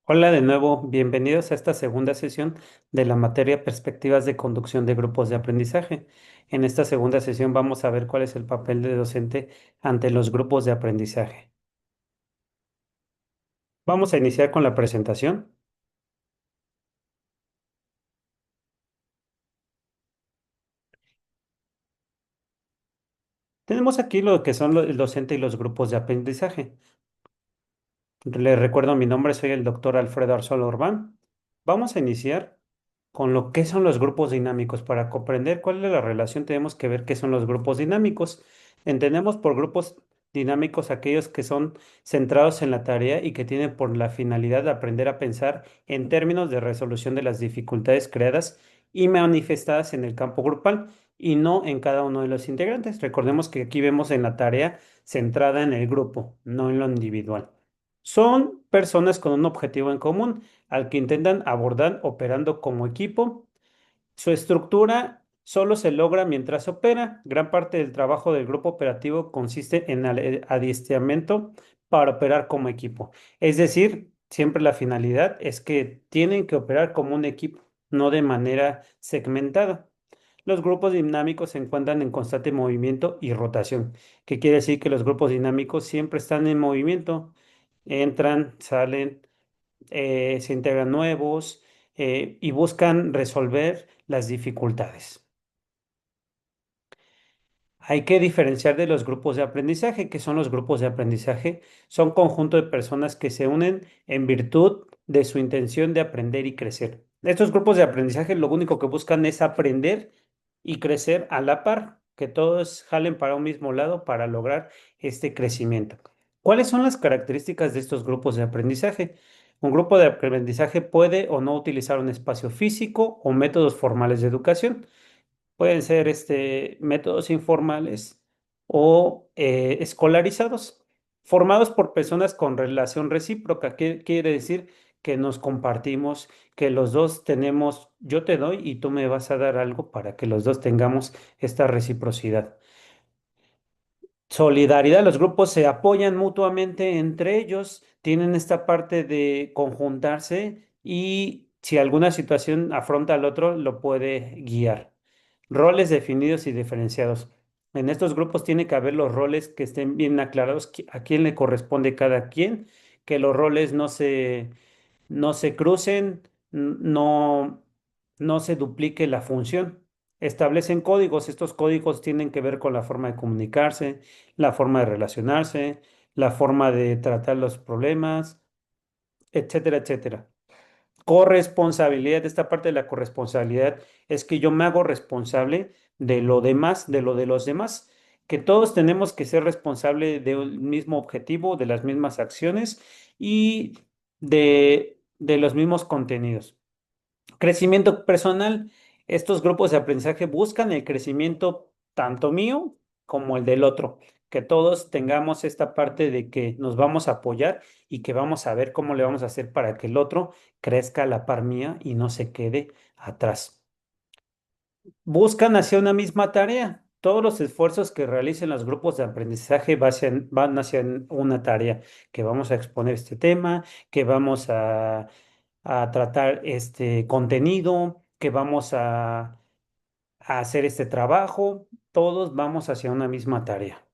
Hola de nuevo, bienvenidos a esta segunda sesión de la materia Perspectivas de Conducción de Grupos de Aprendizaje. En esta segunda sesión vamos a ver cuál es el papel de docente ante los grupos de aprendizaje. Vamos a iniciar con la presentación. Tenemos aquí lo que son el docente y los grupos de aprendizaje. Les recuerdo mi nombre, soy el doctor Alfredo Arzola Orbán. Vamos a iniciar con lo que son los grupos dinámicos. Para comprender cuál es la relación, tenemos que ver qué son los grupos dinámicos. Entendemos por grupos dinámicos aquellos que son centrados en la tarea y que tienen por la finalidad de aprender a pensar en términos de resolución de las dificultades creadas y manifestadas en el campo grupal y no en cada uno de los integrantes. Recordemos que aquí vemos en la tarea centrada en el grupo, no en lo individual. Son personas con un objetivo en común al que intentan abordar operando como equipo. Su estructura solo se logra mientras opera. Gran parte del trabajo del grupo operativo consiste en el adiestramiento para operar como equipo. Es decir, siempre la finalidad es que tienen que operar como un equipo, no de manera segmentada. Los grupos dinámicos se encuentran en constante movimiento y rotación, que quiere decir que los grupos dinámicos siempre están en movimiento, entran, salen, se integran nuevos y buscan resolver las dificultades. Hay que diferenciar de los grupos de aprendizaje. ¿Qué son los grupos de aprendizaje? Son conjunto de personas que se unen en virtud de su intención de aprender y crecer. Estos grupos de aprendizaje lo único que buscan es aprender y crecer a la par, que todos jalen para un mismo lado para lograr este crecimiento. ¿Cuáles son las características de estos grupos de aprendizaje? Un grupo de aprendizaje puede o no utilizar un espacio físico o métodos formales de educación. Pueden ser métodos informales o escolarizados, formados por personas con relación recíproca. ¿Qué quiere decir? Que nos compartimos, que los dos tenemos, yo te doy y tú me vas a dar algo para que los dos tengamos esta reciprocidad. Solidaridad, los grupos se apoyan mutuamente entre ellos, tienen esta parte de conjuntarse y si alguna situación afronta al otro, lo puede guiar. Roles definidos y diferenciados. En estos grupos tiene que haber los roles que estén bien aclarados, a quién le corresponde cada quien, que los roles no se crucen, no se duplique la función. Establecen códigos. Estos códigos tienen que ver con la forma de comunicarse, la forma de relacionarse, la forma de tratar los problemas, etcétera, etcétera. Corresponsabilidad, esta parte de la corresponsabilidad es que yo me hago responsable de lo demás, de lo de los demás, que todos tenemos que ser responsables del mismo objetivo, de las mismas acciones y de los mismos contenidos. Crecimiento personal. Estos grupos de aprendizaje buscan el crecimiento tanto mío como el del otro. Que todos tengamos esta parte de que nos vamos a apoyar y que vamos a ver cómo le vamos a hacer para que el otro crezca a la par mía y no se quede atrás. Buscan hacia una misma tarea. Todos los esfuerzos que realicen los grupos de aprendizaje van hacia una tarea, que vamos a exponer este tema, que vamos a tratar este contenido, que vamos a hacer este trabajo. Todos vamos hacia una misma tarea.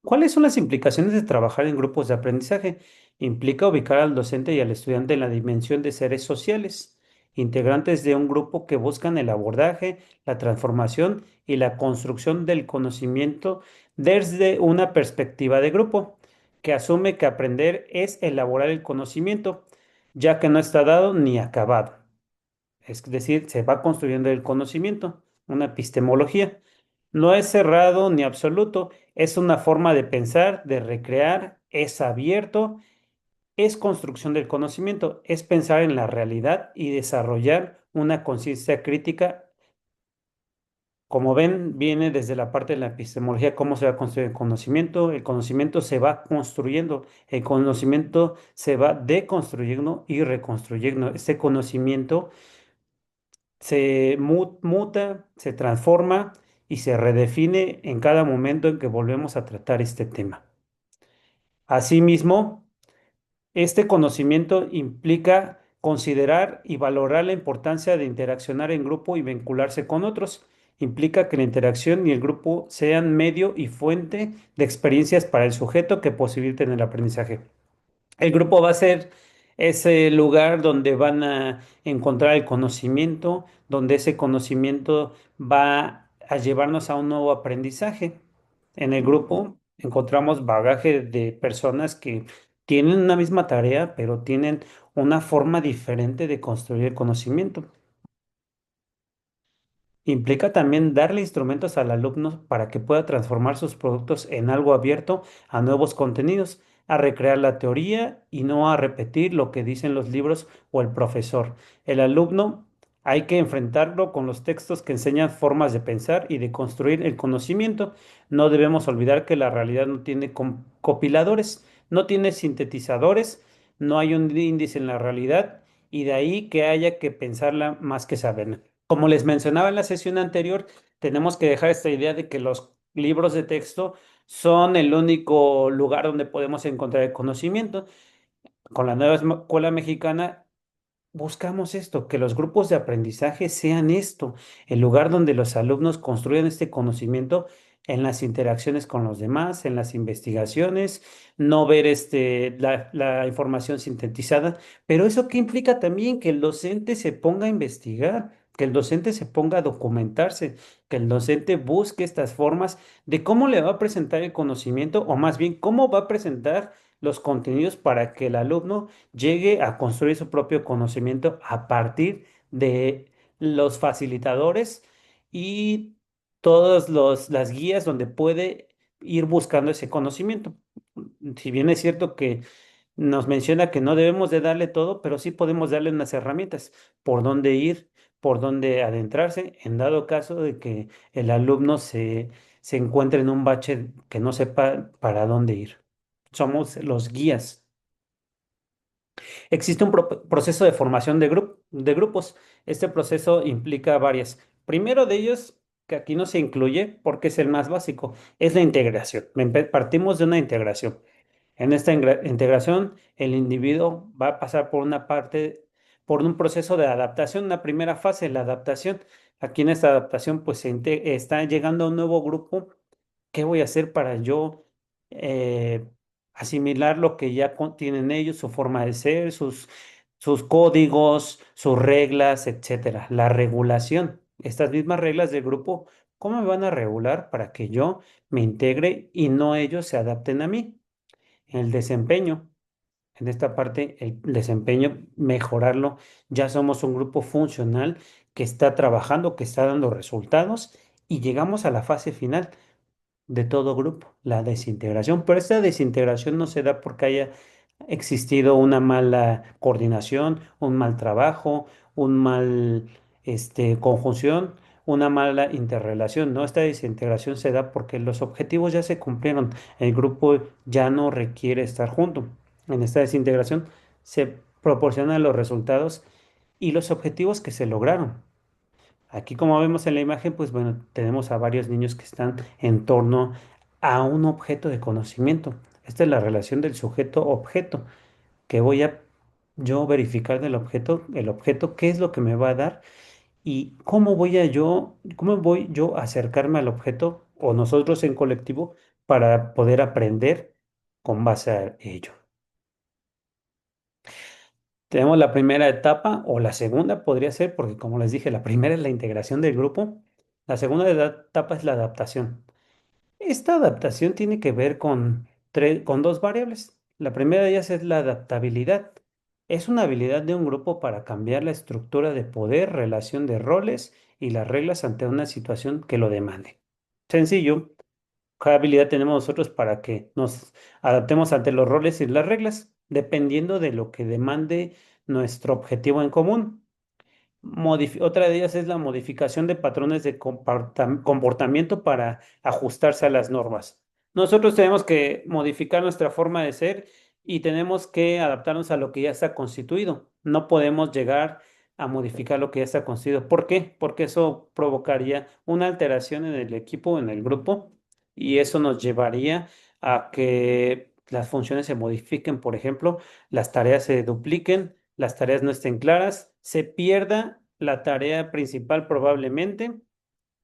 ¿Cuáles son las implicaciones de trabajar en grupos de aprendizaje? Implica ubicar al docente y al estudiante en la dimensión de seres sociales, integrantes de un grupo que buscan el abordaje, la transformación y la construcción del conocimiento desde una perspectiva de grupo, que asume que aprender es elaborar el conocimiento, ya que no está dado ni acabado. Es decir, se va construyendo el conocimiento, una epistemología. No es cerrado ni absoluto, es una forma de pensar, de recrear, es abierto, es construcción del conocimiento, es pensar en la realidad y desarrollar una conciencia crítica. Como ven, viene desde la parte de la epistemología, cómo se va a construir el conocimiento se va construyendo, el conocimiento se va deconstruyendo y reconstruyendo. Este conocimiento se muta, se transforma y se redefine en cada momento en que volvemos a tratar este tema. Asimismo, Este conocimiento implica considerar y valorar la importancia de interaccionar en grupo y vincularse con otros. Implica que la interacción y el grupo sean medio y fuente de experiencias para el sujeto que posibiliten el aprendizaje. El grupo va a ser ese lugar donde van a encontrar el conocimiento, donde ese conocimiento va a llevarnos a un nuevo aprendizaje. En el grupo encontramos bagaje de personas que tienen una misma tarea, pero tienen una forma diferente de construir el conocimiento. Implica también darle instrumentos al alumno para que pueda transformar sus productos en algo abierto a nuevos contenidos, a recrear la teoría y no a repetir lo que dicen los libros o el profesor. El alumno hay que enfrentarlo con los textos que enseñan formas de pensar y de construir el conocimiento. No debemos olvidar que la realidad no tiene compiladores, no tiene sintetizadores, no hay un índice en la realidad y de ahí que haya que pensarla más que saberla. Como les mencionaba en la sesión anterior, tenemos que dejar esta idea de que los libros de texto son el único lugar donde podemos encontrar el conocimiento. Con la nueva escuela mexicana buscamos esto, que los grupos de aprendizaje sean esto, el lugar donde los alumnos construyan este conocimiento en las interacciones con los demás, en las investigaciones, no ver la información sintetizada, pero eso que implica también que el docente se ponga a investigar, que el docente se ponga a documentarse, que el docente busque estas formas de cómo le va a presentar el conocimiento o más bien cómo va a presentar los contenidos para que el alumno llegue a construir su propio conocimiento a partir de los facilitadores y todas las guías donde puede ir buscando ese conocimiento. Si bien es cierto que nos menciona que no debemos de darle todo, pero sí podemos darle unas herramientas por dónde ir, por dónde adentrarse, en dado caso de que el alumno se encuentre en un bache que no sepa para dónde ir. Somos los guías. Existe un proceso de formación de grupos. Este proceso implica varias. Primero de ellos, que aquí no se incluye porque es el más básico, es la integración. Partimos de una integración. En esta integración, el individuo va a pasar por una parte, por un proceso de adaptación, una primera fase, la adaptación. Aquí en esta adaptación, pues está llegando a un nuevo grupo. ¿Qué voy a hacer para yo eh, asimilar lo que ya tienen ellos, su forma de ser, sus códigos, sus reglas, etcétera? La regulación, estas mismas reglas del grupo, ¿cómo me van a regular para que yo me integre y no ellos se adapten a mí? El desempeño, en esta parte, el desempeño, mejorarlo. Ya somos un grupo funcional que está trabajando, que está dando resultados y llegamos a la fase final de todo grupo, la desintegración. Pero esta desintegración no se da porque haya existido una mala coordinación, un mal trabajo, un mal conjunción, una mala interrelación. No, esta desintegración se da porque los objetivos ya se cumplieron, el grupo ya no requiere estar junto. En esta desintegración se proporcionan los resultados y los objetivos que se lograron. Aquí, como vemos en la imagen, pues bueno, tenemos a varios niños que están en torno a un objeto de conocimiento. Esta es la relación del sujeto-objeto, que voy a yo verificar del objeto, el objeto, qué es lo que me va a dar y cómo voy yo a acercarme al objeto o nosotros en colectivo para poder aprender con base a ello. Tenemos la primera etapa o la segunda podría ser, porque como les dije, la primera es la integración del grupo, la segunda etapa es la adaptación. Esta adaptación tiene que ver con dos variables. La primera de ellas es la adaptabilidad. Es una habilidad de un grupo para cambiar la estructura de poder, relación de roles y las reglas ante una situación que lo demande. Sencillo, ¿qué habilidad tenemos nosotros para que nos adaptemos ante los roles y las reglas? Dependiendo de lo que demande nuestro objetivo en común. Otra de ellas es la modificación de patrones de comportamiento para ajustarse a las normas. Nosotros tenemos que modificar nuestra forma de ser y tenemos que adaptarnos a lo que ya está constituido. No podemos llegar a modificar lo que ya está constituido. ¿Por qué? Porque eso provocaría una alteración en el equipo, en el grupo, y eso nos llevaría a que las funciones se modifiquen, por ejemplo, las tareas se dupliquen, las tareas no estén claras, se pierda la tarea principal probablemente,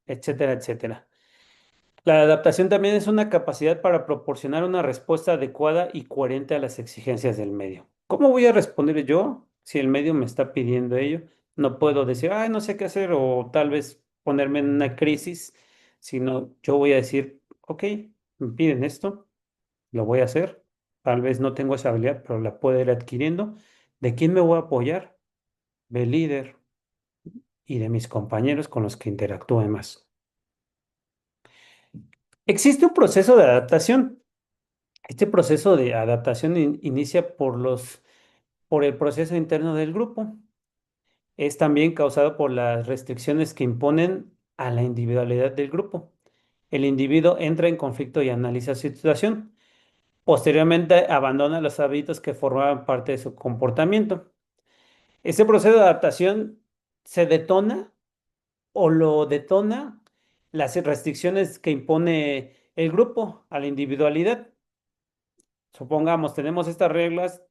etcétera, etcétera. La adaptación también es una capacidad para proporcionar una respuesta adecuada y coherente a las exigencias del medio. ¿Cómo voy a responder yo si el medio me está pidiendo ello? No puedo decir, ay, no sé qué hacer o tal vez ponerme en una crisis, sino yo voy a decir, ok, me piden esto, lo voy a hacer. Tal vez no tengo esa habilidad, pero la puedo ir adquiriendo. ¿De quién me voy a apoyar? Del líder y de mis compañeros con los que interactúe más. Existe un proceso de adaptación. Este proceso de adaptación inicia por el proceso interno del grupo. Es también causado por las restricciones que imponen a la individualidad del grupo. El individuo entra en conflicto y analiza su situación. Posteriormente abandona los hábitos que formaban parte de su comportamiento. Este proceso de adaptación se detona o lo detona las restricciones que impone el grupo a la individualidad. Supongamos, tenemos estas reglas,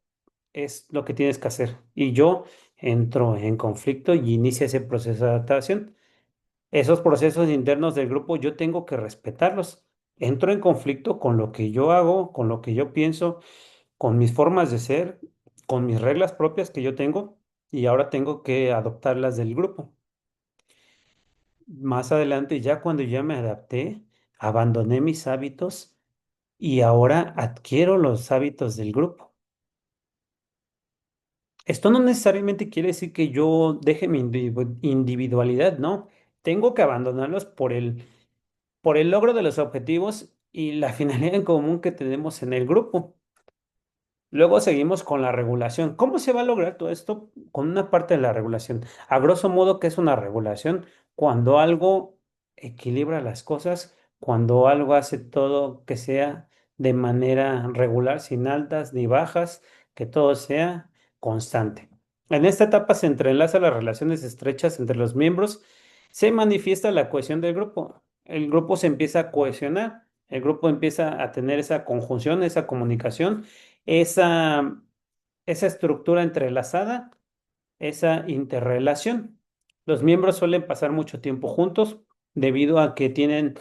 es lo que tienes que hacer. Y yo entro en conflicto y inicia ese proceso de adaptación. Esos procesos internos del grupo yo tengo que respetarlos. Entro en conflicto con lo que yo hago, con lo que yo pienso, con mis formas de ser, con mis reglas propias que yo tengo y ahora tengo que adoptarlas del grupo. Más adelante, ya cuando ya me adapté, abandoné mis hábitos y ahora adquiero los hábitos del grupo. Esto no necesariamente quiere decir que yo deje mi individualidad, no. Tengo que abandonarlos por el logro de los objetivos y la finalidad en común que tenemos en el grupo. Luego seguimos con la regulación. ¿Cómo se va a lograr todo esto? Con una parte de la regulación. A grosso modo, ¿qué es una regulación? Cuando algo equilibra las cosas, cuando algo hace todo que sea de manera regular, sin altas ni bajas, que todo sea constante. En esta etapa se entrelazan las relaciones estrechas entre los miembros, se manifiesta la cohesión del grupo. El grupo se empieza a cohesionar, el grupo empieza a tener esa conjunción, esa comunicación, esa, esa estructura entrelazada, esa interrelación. Los miembros suelen pasar mucho tiempo juntos debido a que tienen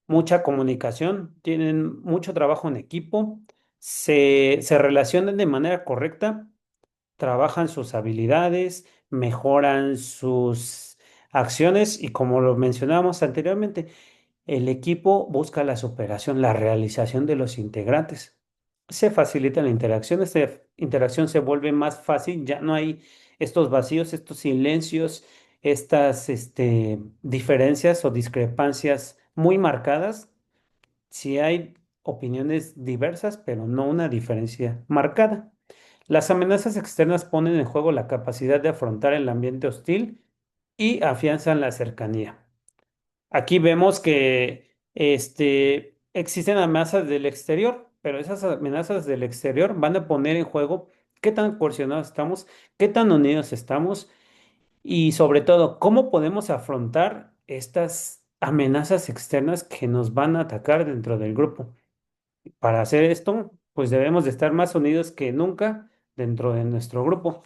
mucha comunicación, tienen mucho trabajo en equipo, se relacionan de manera correcta, trabajan sus habilidades, mejoran sus acciones y como lo mencionábamos anteriormente, el equipo busca la superación, la realización de los integrantes. Se facilita la interacción, esta interacción se vuelve más fácil, ya no hay estos vacíos, estos silencios, estas diferencias o discrepancias muy marcadas. Sí hay opiniones diversas, pero no una diferencia marcada. Las amenazas externas ponen en juego la capacidad de afrontar el ambiente hostil y afianzan la cercanía. Aquí vemos que existen amenazas del exterior, pero esas amenazas del exterior van a poner en juego qué tan cohesionados estamos, qué tan unidos estamos y sobre todo cómo podemos afrontar estas amenazas externas que nos van a atacar dentro del grupo. Para hacer esto, pues debemos de estar más unidos que nunca dentro de nuestro grupo.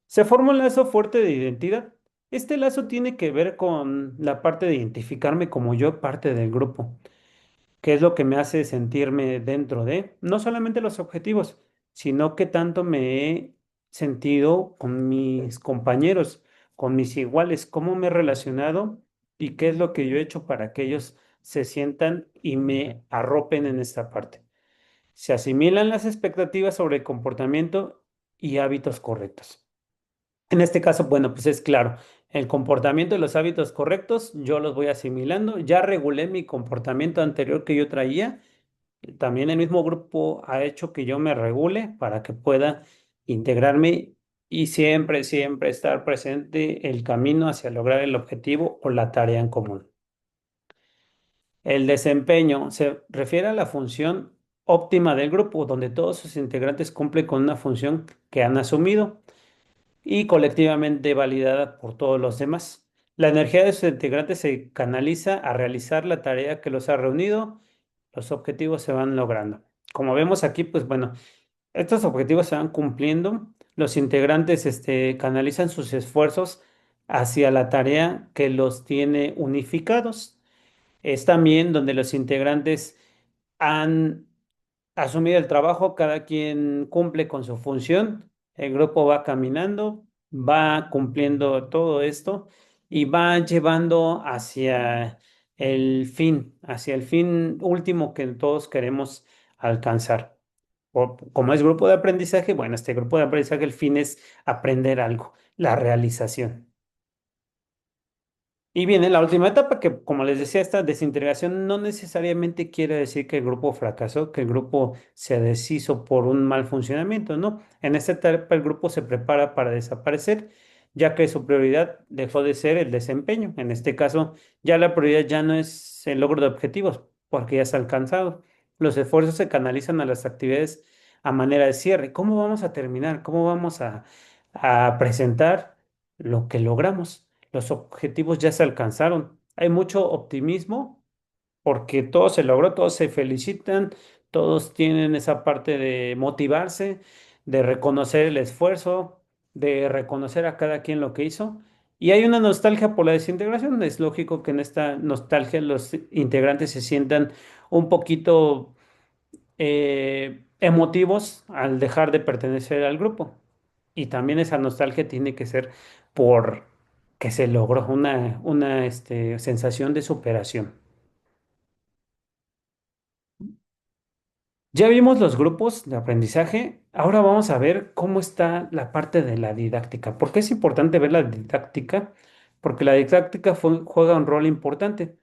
Se forma un lazo fuerte de identidad. Este lazo tiene que ver con la parte de identificarme como yo parte del grupo, que es lo que me hace sentirme dentro de, no solamente los objetivos, sino que tanto me he sentido con mis compañeros, con mis iguales, cómo me he relacionado y qué es lo que yo he hecho para que ellos se sientan y me arropen en esta parte. Se asimilan las expectativas sobre el comportamiento y hábitos correctos. En este caso, bueno, pues es claro, el comportamiento y los hábitos correctos, yo los voy asimilando. Ya regulé mi comportamiento anterior que yo traía. También el mismo grupo ha hecho que yo me regule para que pueda integrarme y siempre, siempre estar presente el camino hacia lograr el objetivo o la tarea en común. El desempeño se refiere a la función óptima del grupo, donde todos sus integrantes cumplen con una función que han asumido y colectivamente validada por todos los demás. La energía de sus integrantes se canaliza a realizar la tarea que los ha reunido, los objetivos se van logrando. Como vemos aquí, pues bueno, estos objetivos se van cumpliendo. Los integrantes canalizan sus esfuerzos hacia la tarea que los tiene unificados. Es también donde los integrantes han asumido el trabajo, cada quien cumple con su función, el grupo va caminando, va cumpliendo todo esto y va llevando hacia el fin último que todos queremos alcanzar. Como es grupo de aprendizaje, bueno, este grupo de aprendizaje, el fin es aprender algo, la realización. Y viene la última etapa que, como les decía, esta desintegración no necesariamente quiere decir que el grupo fracasó, que el grupo se deshizo por un mal funcionamiento, ¿no? En esta etapa el grupo se prepara para desaparecer, ya que su prioridad dejó de ser el desempeño. En este caso, ya la prioridad ya no es el logro de objetivos, porque ya se ha alcanzado. Los esfuerzos se canalizan a las actividades a manera de cierre. ¿Cómo vamos a terminar? ¿Cómo vamos a presentar lo que logramos? Los objetivos ya se alcanzaron. Hay mucho optimismo porque todo se logró, todos se felicitan, todos tienen esa parte de motivarse, de reconocer el esfuerzo, de reconocer a cada quien lo que hizo. Y hay una nostalgia por la desintegración. Es lógico que en esta nostalgia los integrantes se sientan un poquito emotivos al dejar de pertenecer al grupo. Y también esa nostalgia tiene que ser por que se logró una sensación de superación. Ya vimos los grupos de aprendizaje, ahora vamos a ver cómo está la parte de la didáctica. ¿Por qué es importante ver la didáctica? Porque la didáctica juega un rol importante.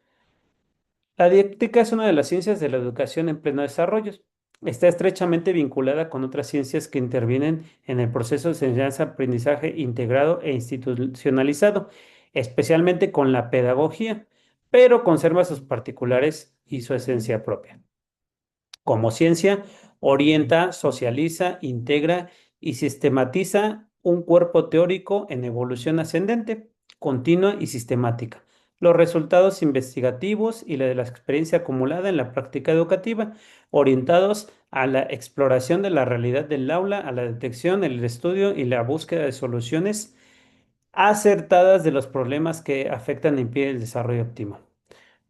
La didáctica es una de las ciencias de la educación en pleno desarrollo. Está estrechamente vinculada con otras ciencias que intervienen en el proceso de enseñanza-aprendizaje integrado e institucionalizado, especialmente con la pedagogía, pero conserva sus particulares y su esencia propia. Como ciencia, orienta, socializa, integra y sistematiza un cuerpo teórico en evolución ascendente, continua y sistemática. Los resultados investigativos y la de la experiencia acumulada en la práctica educativa, orientados a la exploración de la realidad del aula, a la detección, el estudio y la búsqueda de soluciones acertadas de los problemas que afectan e impiden el desarrollo óptimo.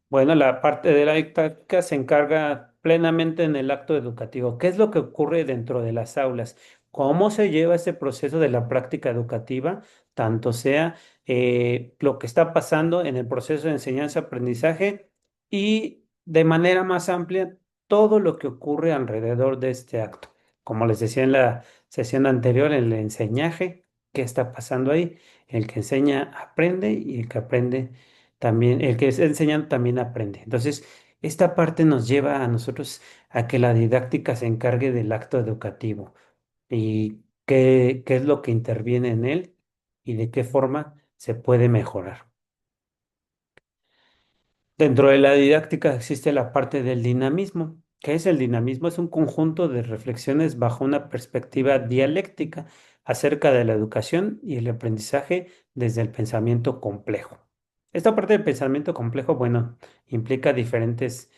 Bueno, la parte de la didáctica se encarga plenamente en el acto educativo. ¿Qué es lo que ocurre dentro de las aulas? ¿Cómo se lleva ese proceso de la práctica educativa? Tanto sea lo que está pasando en el proceso de enseñanza-aprendizaje y de manera más amplia todo lo que ocurre alrededor de este acto. Como les decía en la sesión anterior, el enseñaje, ¿qué está pasando ahí? El que enseña aprende y el que aprende también, el que está enseñando también aprende. Entonces, esta parte nos lleva a nosotros a que la didáctica se encargue del acto educativo y qué es lo que interviene en él y de qué forma se puede mejorar. Dentro de la didáctica existe la parte del dinamismo. ¿Qué es el dinamismo? Es un conjunto de reflexiones bajo una perspectiva dialéctica acerca de la educación y el aprendizaje desde el pensamiento complejo. Esta parte del pensamiento complejo, bueno, implica diferentes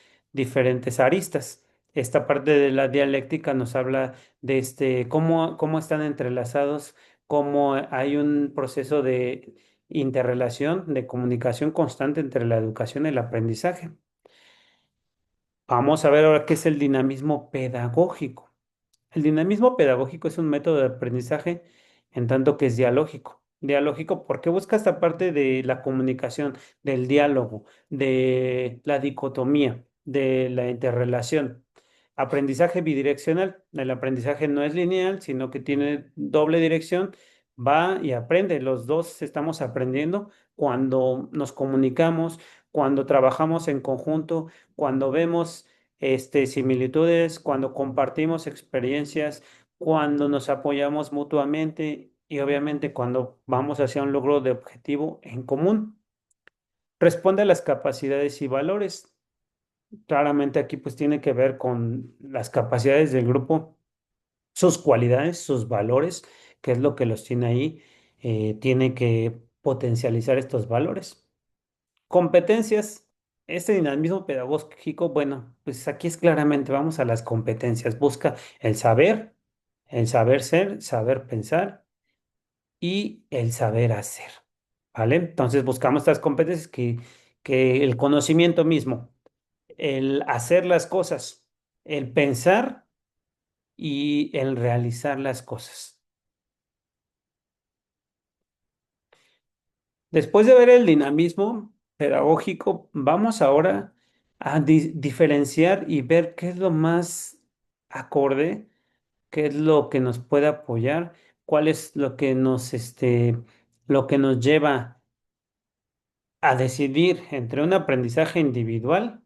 aristas. Esta parte de la dialéctica nos habla de cómo están entrelazados, cómo hay un proceso de interrelación, de comunicación constante entre la educación y el aprendizaje. Vamos a ver ahora qué es el dinamismo pedagógico. El dinamismo pedagógico es un método de aprendizaje en tanto que es dialógico. Dialógico porque busca esta parte de la comunicación, del diálogo, de la dicotomía, de la interrelación. Aprendizaje bidireccional. El aprendizaje no es lineal, sino que tiene doble dirección. Va y aprende. Los dos estamos aprendiendo cuando nos comunicamos, cuando trabajamos en conjunto, cuando vemos similitudes, cuando compartimos experiencias, cuando nos apoyamos mutuamente y obviamente cuando vamos hacia un logro de objetivo en común. Responde a las capacidades y valores. Claramente aquí pues tiene que ver con las capacidades del grupo, sus cualidades, sus valores, que es lo que los tiene ahí. Tiene que potencializar estos valores. Competencias. Este dinamismo pedagógico, bueno, pues aquí es claramente, vamos a las competencias, busca el saber ser, saber pensar y el saber hacer, ¿vale? Entonces buscamos estas competencias que el conocimiento mismo, el hacer las cosas, el pensar y el realizar las cosas. Después de ver el dinamismo pedagógico, vamos ahora a diferenciar y ver qué es lo más acorde, qué es lo que nos puede apoyar, cuál es lo que nos lleva a decidir entre un aprendizaje individual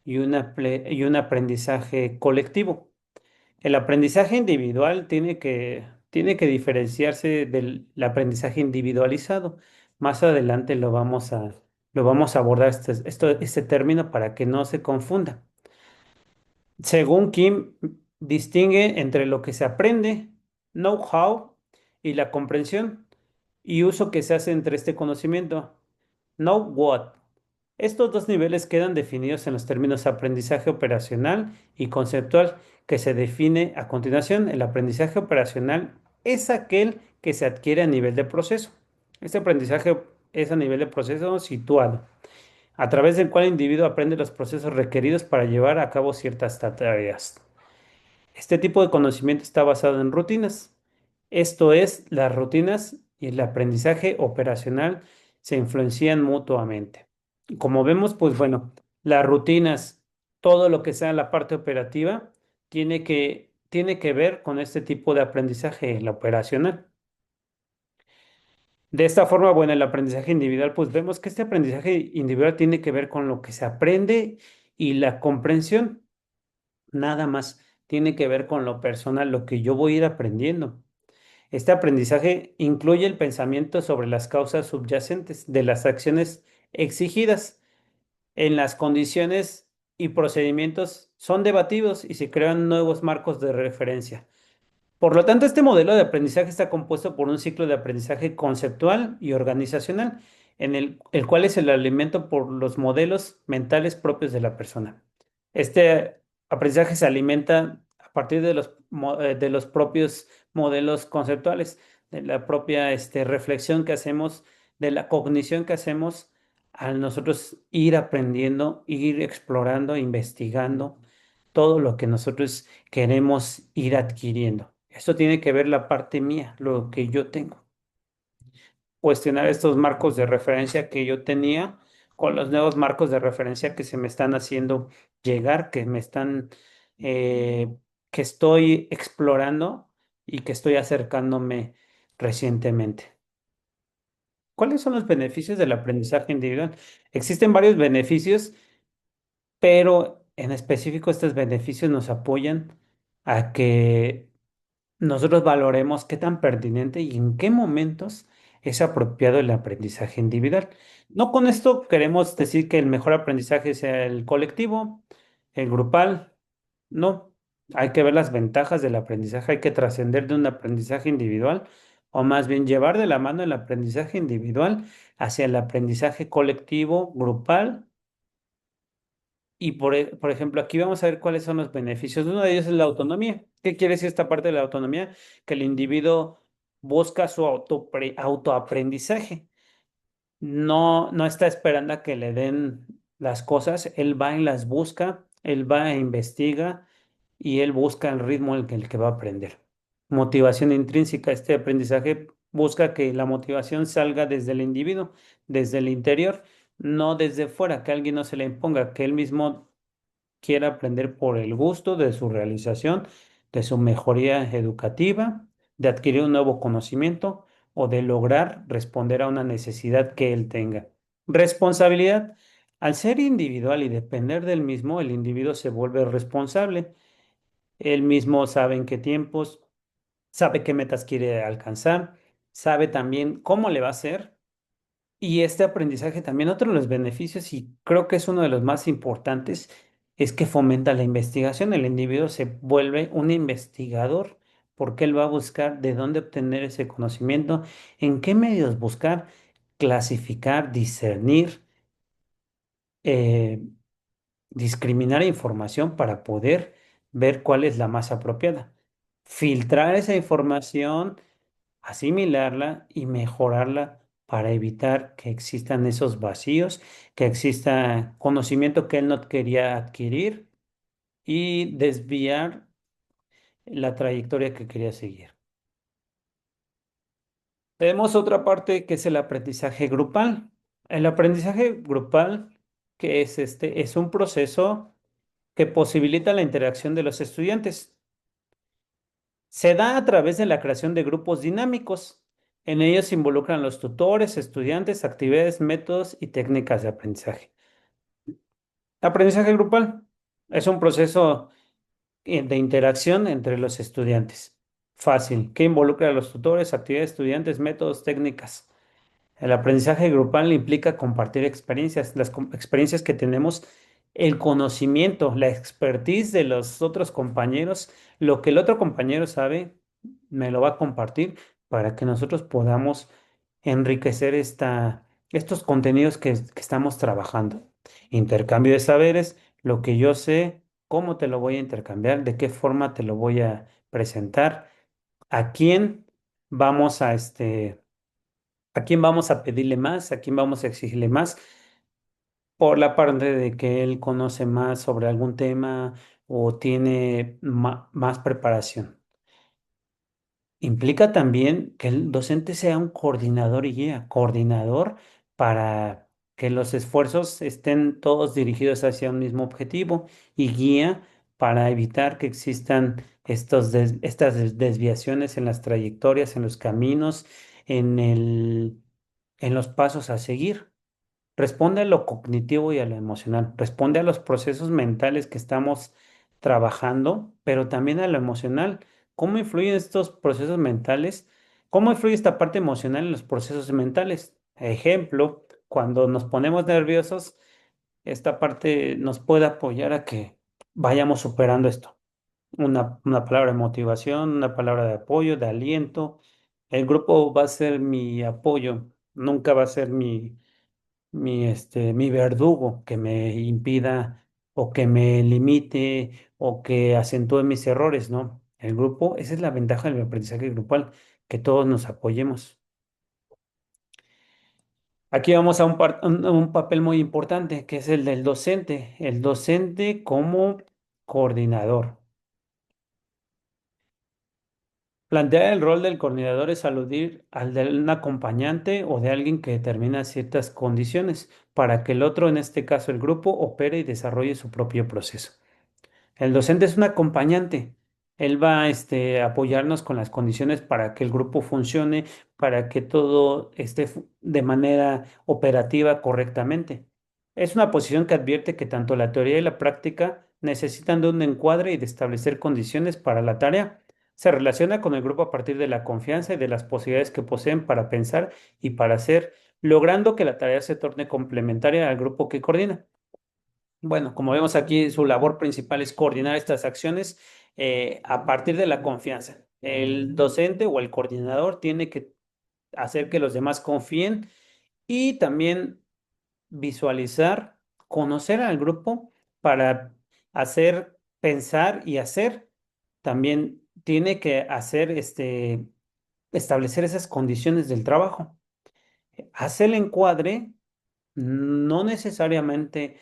y un aprendizaje colectivo. El aprendizaje individual tiene que diferenciarse del aprendizaje individualizado. Más adelante lo vamos a abordar este término para que no se confunda. Según Kim, distingue entre lo que se aprende, know-how, y la comprensión y uso que se hace entre este conocimiento, know what. Estos dos niveles quedan definidos en los términos aprendizaje operacional y conceptual, que se define a continuación. El aprendizaje operacional es aquel que se adquiere a nivel de proceso. Este aprendizaje es a nivel de proceso situado, a través del cual el individuo aprende los procesos requeridos para llevar a cabo ciertas tareas. Este tipo de conocimiento está basado en rutinas. Esto es, las rutinas y el aprendizaje operacional se influencian mutuamente. Como vemos, pues bueno, las rutinas, todo lo que sea la parte operativa, tiene que ver con este tipo de aprendizaje, la operacional. De esta forma, bueno, el aprendizaje individual, pues vemos que este aprendizaje individual tiene que ver con lo que se aprende y la comprensión, nada más, tiene que ver con lo personal, lo que yo voy a ir aprendiendo. Este aprendizaje incluye el pensamiento sobre las causas subyacentes de las acciones exigidas en las condiciones y procedimientos son debatidos y se crean nuevos marcos de referencia. Por lo tanto, este modelo de aprendizaje está compuesto por un ciclo de aprendizaje conceptual y organizacional, el cual es el alimento por los modelos mentales propios de la persona. Este aprendizaje se alimenta a partir de de los propios modelos conceptuales, de la propia reflexión que hacemos, de la cognición que hacemos al nosotros ir aprendiendo, ir explorando, investigando todo lo que nosotros queremos ir adquiriendo. Esto tiene que ver la parte mía, lo que yo tengo. Cuestionar estos marcos de referencia que yo tenía con los nuevos marcos de referencia que se me están haciendo llegar, eh, que estoy explorando y que estoy acercándome recientemente. ¿Cuáles son los beneficios del aprendizaje individual? Existen varios beneficios, pero en específico estos beneficios nos apoyan a que nosotros valoremos qué tan pertinente y en qué momentos es apropiado el aprendizaje individual. No con esto queremos decir que el mejor aprendizaje sea el colectivo, el grupal, no. Hay que ver las ventajas del aprendizaje, hay que trascender de un aprendizaje individual o más bien llevar de la mano el aprendizaje individual hacia el aprendizaje colectivo, grupal y por ejemplo, aquí vamos a ver cuáles son los beneficios. Uno de ellos es la autonomía. ¿Qué quiere decir esta parte de la autonomía? Que el individuo busca su autoaprendizaje. No está esperando a que le den las cosas. Él va y las busca, él va e investiga y él busca el ritmo en el que va a aprender. Motivación intrínseca. Este aprendizaje busca que la motivación salga desde el individuo, desde el interior, no desde fuera, que alguien no se le imponga, que él mismo quiera aprender por el gusto de su realización, de su mejoría educativa, de adquirir un nuevo conocimiento o de lograr responder a una necesidad que él tenga. Responsabilidad. Al ser individual y depender del mismo, el individuo se vuelve responsable. Él mismo sabe en qué tiempos, sabe qué metas quiere alcanzar, sabe también cómo le va a hacer y este aprendizaje también, otro de los beneficios, y creo que es uno de los más importantes, es que fomenta la investigación. El individuo se vuelve un investigador porque él va a buscar de dónde obtener ese conocimiento, en qué medios buscar, clasificar, discernir eh, discriminar información para poder ver cuál es la más apropiada. Filtrar esa información, asimilarla y mejorarla para evitar que existan esos vacíos, que exista conocimiento que él no quería adquirir y desviar la trayectoria que quería seguir. Tenemos otra parte que es el aprendizaje grupal. El aprendizaje grupal, que es es un proceso que posibilita la interacción de los estudiantes. Se da a través de la creación de grupos dinámicos. En ellos se involucran los tutores, estudiantes, actividades, métodos y técnicas de aprendizaje. Aprendizaje grupal es un proceso de interacción entre los estudiantes. Fácil, que involucra a los tutores, actividades, estudiantes, métodos, técnicas. El aprendizaje grupal implica compartir experiencias, experiencias que tenemos, el conocimiento, la expertise de los otros compañeros, lo que el otro compañero sabe, me lo va a compartir para que nosotros podamos enriquecer estos contenidos que estamos trabajando. Intercambio de saberes, lo que yo sé, cómo te lo voy a intercambiar, de qué forma te lo voy a presentar, a quién vamos ¿a quién vamos a pedirle más? ¿A quién vamos a exigirle más? Por la parte de que él conoce más sobre algún tema o tiene más preparación. Implica también que el docente sea un coordinador y guía, coordinador para que los esfuerzos estén todos dirigidos hacia un mismo objetivo y guía para evitar que existan estas desviaciones en las trayectorias, en los caminos, en los pasos a seguir. Responde a lo cognitivo y a lo emocional. Responde a los procesos mentales que estamos trabajando, pero también a lo emocional. ¿Cómo influyen estos procesos mentales? ¿Cómo influye esta parte emocional en los procesos mentales? Ejemplo, cuando nos ponemos nerviosos, esta parte nos puede apoyar a que vayamos superando esto. Una palabra de motivación, una palabra de apoyo, de aliento. El grupo va a ser mi apoyo, nunca va a ser mi verdugo que me impida o que me limite o que acentúe mis errores, ¿no? El grupo, esa es la ventaja del aprendizaje grupal, que todos nos apoyemos. Aquí vamos a un papel muy importante, que es el docente como coordinador. Plantear el rol del coordinador es aludir al de un acompañante o de alguien que determina ciertas condiciones para que el otro, en este caso el grupo, opere y desarrolle su propio proceso. El docente es un acompañante. Él va a apoyarnos con las condiciones para que el grupo funcione, para que todo esté de manera operativa correctamente. Es una posición que advierte que tanto la teoría y la práctica necesitan de un encuadre y de establecer condiciones para la tarea. Se relaciona con el grupo a partir de la confianza y de las posibilidades que poseen para pensar y para hacer, logrando que la tarea se torne complementaria al grupo que coordina. Bueno, como vemos aquí, su labor principal es coordinar estas acciones a partir de la confianza. El docente o el coordinador tiene que hacer que los demás confíen y también visualizar, conocer al grupo para hacer, pensar y hacer. También tiene que hacer, establecer esas condiciones del trabajo. Hacer el encuadre no necesariamente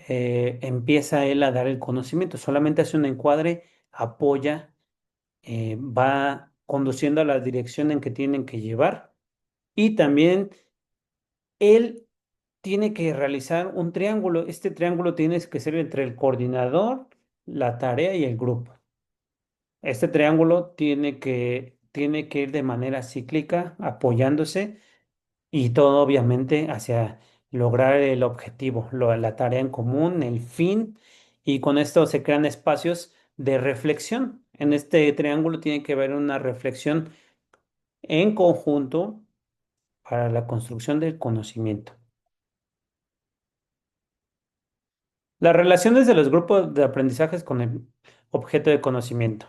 empieza él a dar el conocimiento, solamente hace un encuadre, apoya, va conduciendo a la dirección en que tienen que llevar y también él tiene que realizar un triángulo. Este triángulo tiene que ser entre el coordinador, la tarea y el grupo. Este triángulo tiene que ir de manera cíclica, apoyándose y todo obviamente hacia lograr el objetivo, la tarea en común, el fin, y con esto se crean espacios de reflexión. En este triángulo tiene que haber una reflexión en conjunto para la construcción del conocimiento. Las relaciones de los grupos de aprendizajes con el objeto de conocimiento.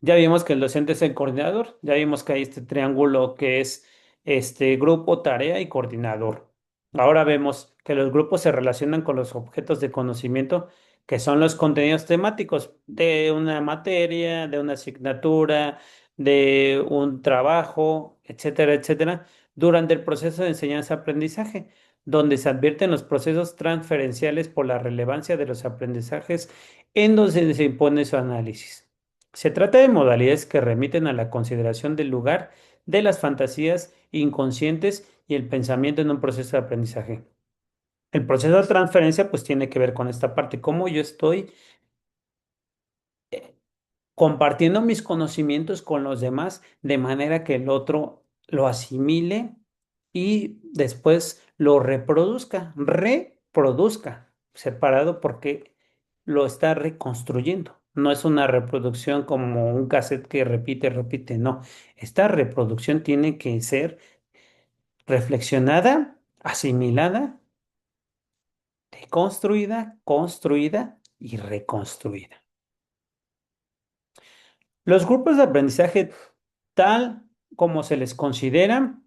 Ya vimos que el docente es el coordinador, ya vimos que hay este triángulo que es este grupo, tarea y coordinador. Ahora vemos que los grupos se relacionan con los objetos de conocimiento, que son los contenidos temáticos de una materia, de una asignatura, de un trabajo, etcétera, etcétera, durante el proceso de enseñanza-aprendizaje, donde se advierten los procesos transferenciales por la relevancia de los aprendizajes en donde se impone su análisis. Se trata de modalidades que remiten a la consideración del lugar de las fantasías inconscientes y el pensamiento en un proceso de aprendizaje. El proceso de transferencia pues tiene que ver con esta parte, cómo yo estoy compartiendo mis conocimientos con los demás de manera que el otro lo asimile y después lo reproduzca, separado porque lo está reconstruyendo. No es una reproducción como un cassette que repite, repite, no. Esta reproducción tiene que ser reflexionada, asimilada, deconstruida, construida y reconstruida. Los grupos de aprendizaje, tal como se les considera,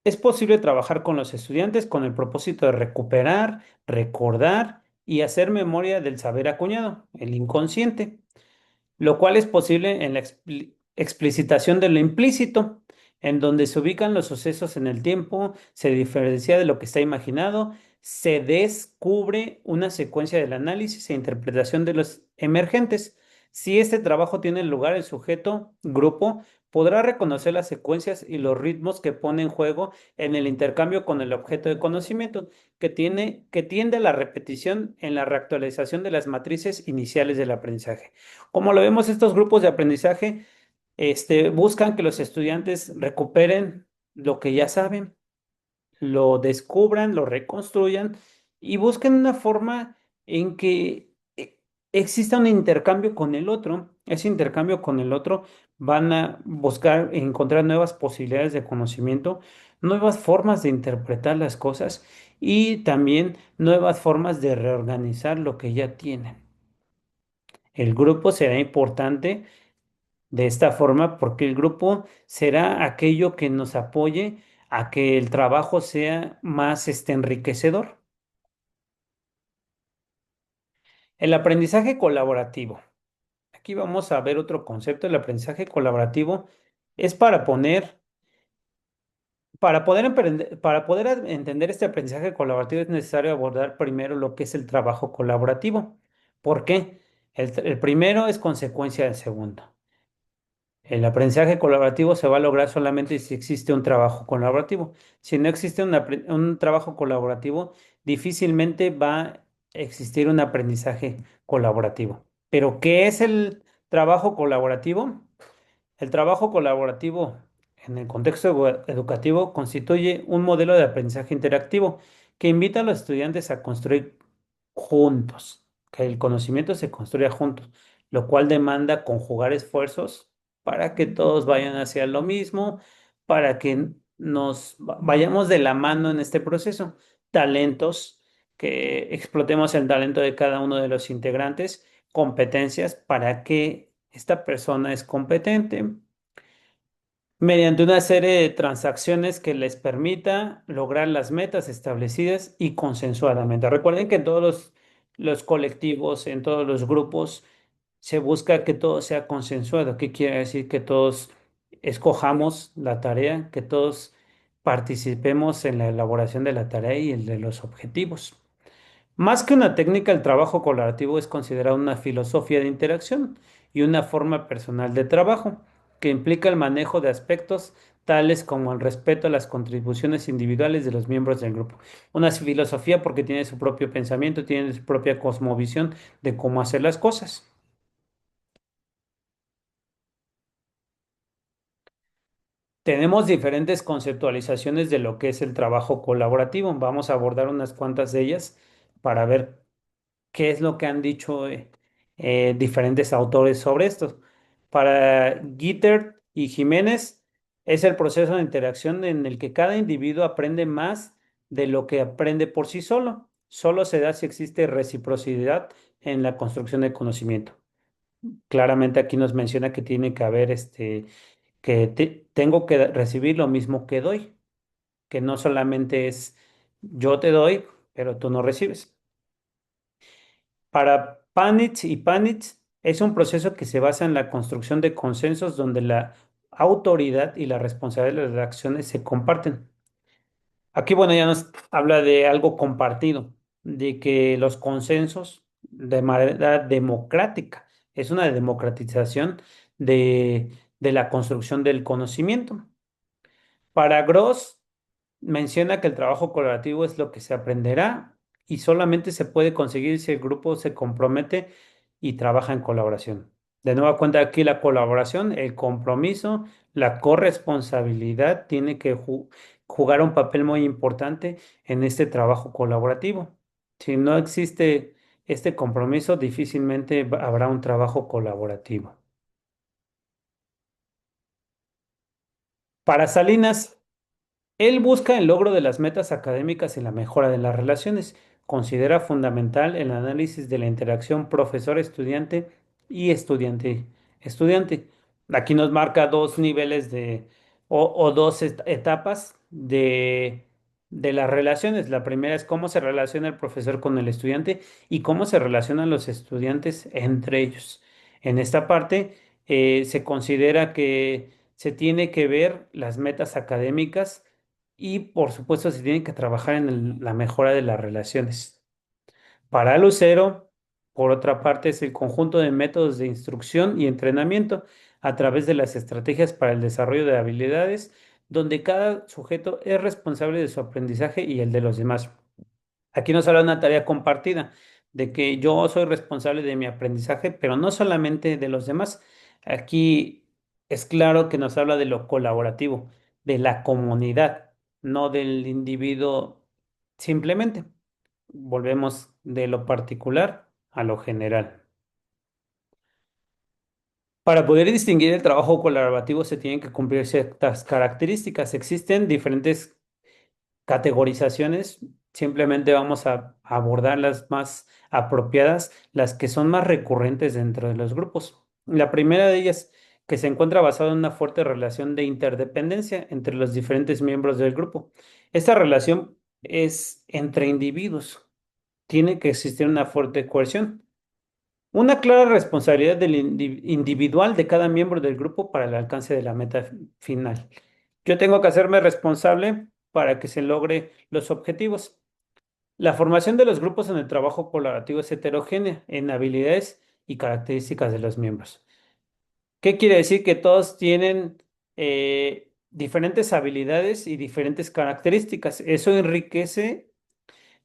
es posible trabajar con los estudiantes con el propósito de recuperar, recordar y hacer memoria del saber acuñado, el inconsciente, lo cual es posible en la explicitación de lo implícito, en donde se ubican los sucesos en el tiempo, se diferencia de lo que está imaginado, se descubre una secuencia del análisis e interpretación de los emergentes. Si este trabajo tiene lugar, el sujeto, grupo, podrá reconocer las secuencias y los ritmos que pone en juego en el intercambio con el objeto de conocimiento, que tiende a la repetición en la reactualización de las matrices iniciales del aprendizaje. Como lo vemos, estos grupos de aprendizaje, buscan que los estudiantes recuperen lo que ya saben, lo descubran, lo reconstruyan y busquen una forma en que exista un intercambio con el otro. Ese intercambio con el otro van a buscar encontrar nuevas posibilidades de conocimiento, nuevas formas de interpretar las cosas y también nuevas formas de reorganizar lo que ya tienen. El grupo será importante de esta forma porque el grupo será aquello que nos apoye a que el trabajo sea más enriquecedor. El aprendizaje colaborativo. Aquí vamos a ver otro concepto. El aprendizaje colaborativo es para poder entender este aprendizaje colaborativo es necesario abordar primero lo que es el trabajo colaborativo. ¿Por qué? El primero es consecuencia del segundo. El aprendizaje colaborativo se va a lograr solamente si existe un trabajo colaborativo. Si no existe un trabajo colaborativo, difícilmente va a existir un aprendizaje colaborativo. Pero, ¿qué es el trabajo colaborativo? El trabajo colaborativo en el contexto educativo constituye un modelo de aprendizaje interactivo que invita a los estudiantes a construir juntos, que el conocimiento se construya juntos, lo cual demanda conjugar esfuerzos para que todos vayan hacia lo mismo, para que nos vayamos de la mano en este proceso. Talentos, que explotemos el talento de cada uno de los integrantes, competencias para que esta persona es competente mediante una serie de transacciones que les permita lograr las metas establecidas y consensuadamente. Recuerden que en todos los colectivos, en todos los grupos, se busca que todo sea consensuado. ¿Qué quiere decir? Que todos escojamos la tarea, que todos participemos en la elaboración de la tarea y el de los objetivos. Más que una técnica, el trabajo colaborativo es considerado una filosofía de interacción y una forma personal de trabajo que implica el manejo de aspectos tales como el respeto a las contribuciones individuales de los miembros del grupo. Una filosofía porque tiene su propio pensamiento, tiene su propia cosmovisión de cómo hacer las cosas. Tenemos diferentes conceptualizaciones de lo que es el trabajo colaborativo. Vamos a abordar unas cuantas de ellas para ver qué es lo que han dicho diferentes autores sobre esto. Para Gitter y Jiménez, es el proceso de interacción en el que cada individuo aprende más de lo que aprende por sí solo. Solo se da si existe reciprocidad en la construcción del conocimiento. Claramente aquí nos menciona que tiene que haber tengo que recibir lo mismo que doy. que no solamente es yo te doy, pero tú no recibes. Para Panitz y Panitz es un proceso que se basa en la construcción de consensos donde la autoridad y la responsabilidad de las acciones se comparten. Aquí, bueno, ya nos habla de algo compartido, de que los consensos de manera democrática, es una democratización de la construcción del conocimiento. Para Gross, menciona que el trabajo colaborativo es lo que se aprenderá y solamente se puede conseguir si el grupo se compromete y trabaja en colaboración. De nueva cuenta aquí la colaboración, el compromiso, la corresponsabilidad tiene que jugar un papel muy importante en este trabajo colaborativo. Si no existe este compromiso, difícilmente habrá un trabajo colaborativo. Para Salinas, él busca el logro de las metas académicas y la mejora de las relaciones. Considera fundamental el análisis de la interacción profesor-estudiante y estudiante-estudiante. Aquí nos marca dos niveles o dos etapas de las relaciones. La primera es cómo se relaciona el profesor con el estudiante y cómo se relacionan los estudiantes entre ellos. En esta parte se considera que se tiene que ver las metas académicas y por supuesto se tiene que trabajar en la mejora de las relaciones. Para Lucero, por otra parte, es el conjunto de métodos de instrucción y entrenamiento a través de las estrategias para el desarrollo de habilidades, donde cada sujeto es responsable de su aprendizaje y el de los demás. Aquí nos habla de una tarea compartida, de que yo soy responsable de mi aprendizaje, pero no solamente de los demás. Aquí es claro que nos habla de lo colaborativo, de la comunidad, no del individuo simplemente. Volvemos de lo particular a lo general. Para poder distinguir el trabajo colaborativo se tienen que cumplir ciertas características. Existen diferentes categorizaciones, simplemente vamos a abordar las más apropiadas, las que son más recurrentes dentro de los grupos. La primera de ellas, que se encuentra basada en una fuerte relación de interdependencia entre los diferentes miembros del grupo. Esta relación es entre individuos. Tiene que existir una fuerte cohesión. Una clara responsabilidad del individual de cada miembro del grupo para el alcance de la meta final. Yo tengo que hacerme responsable para que se logre los objetivos. La formación de los grupos en el trabajo colaborativo es heterogénea en habilidades y características de los miembros. ¿Qué quiere decir? Que todos tienen diferentes habilidades y diferentes características. Eso enriquece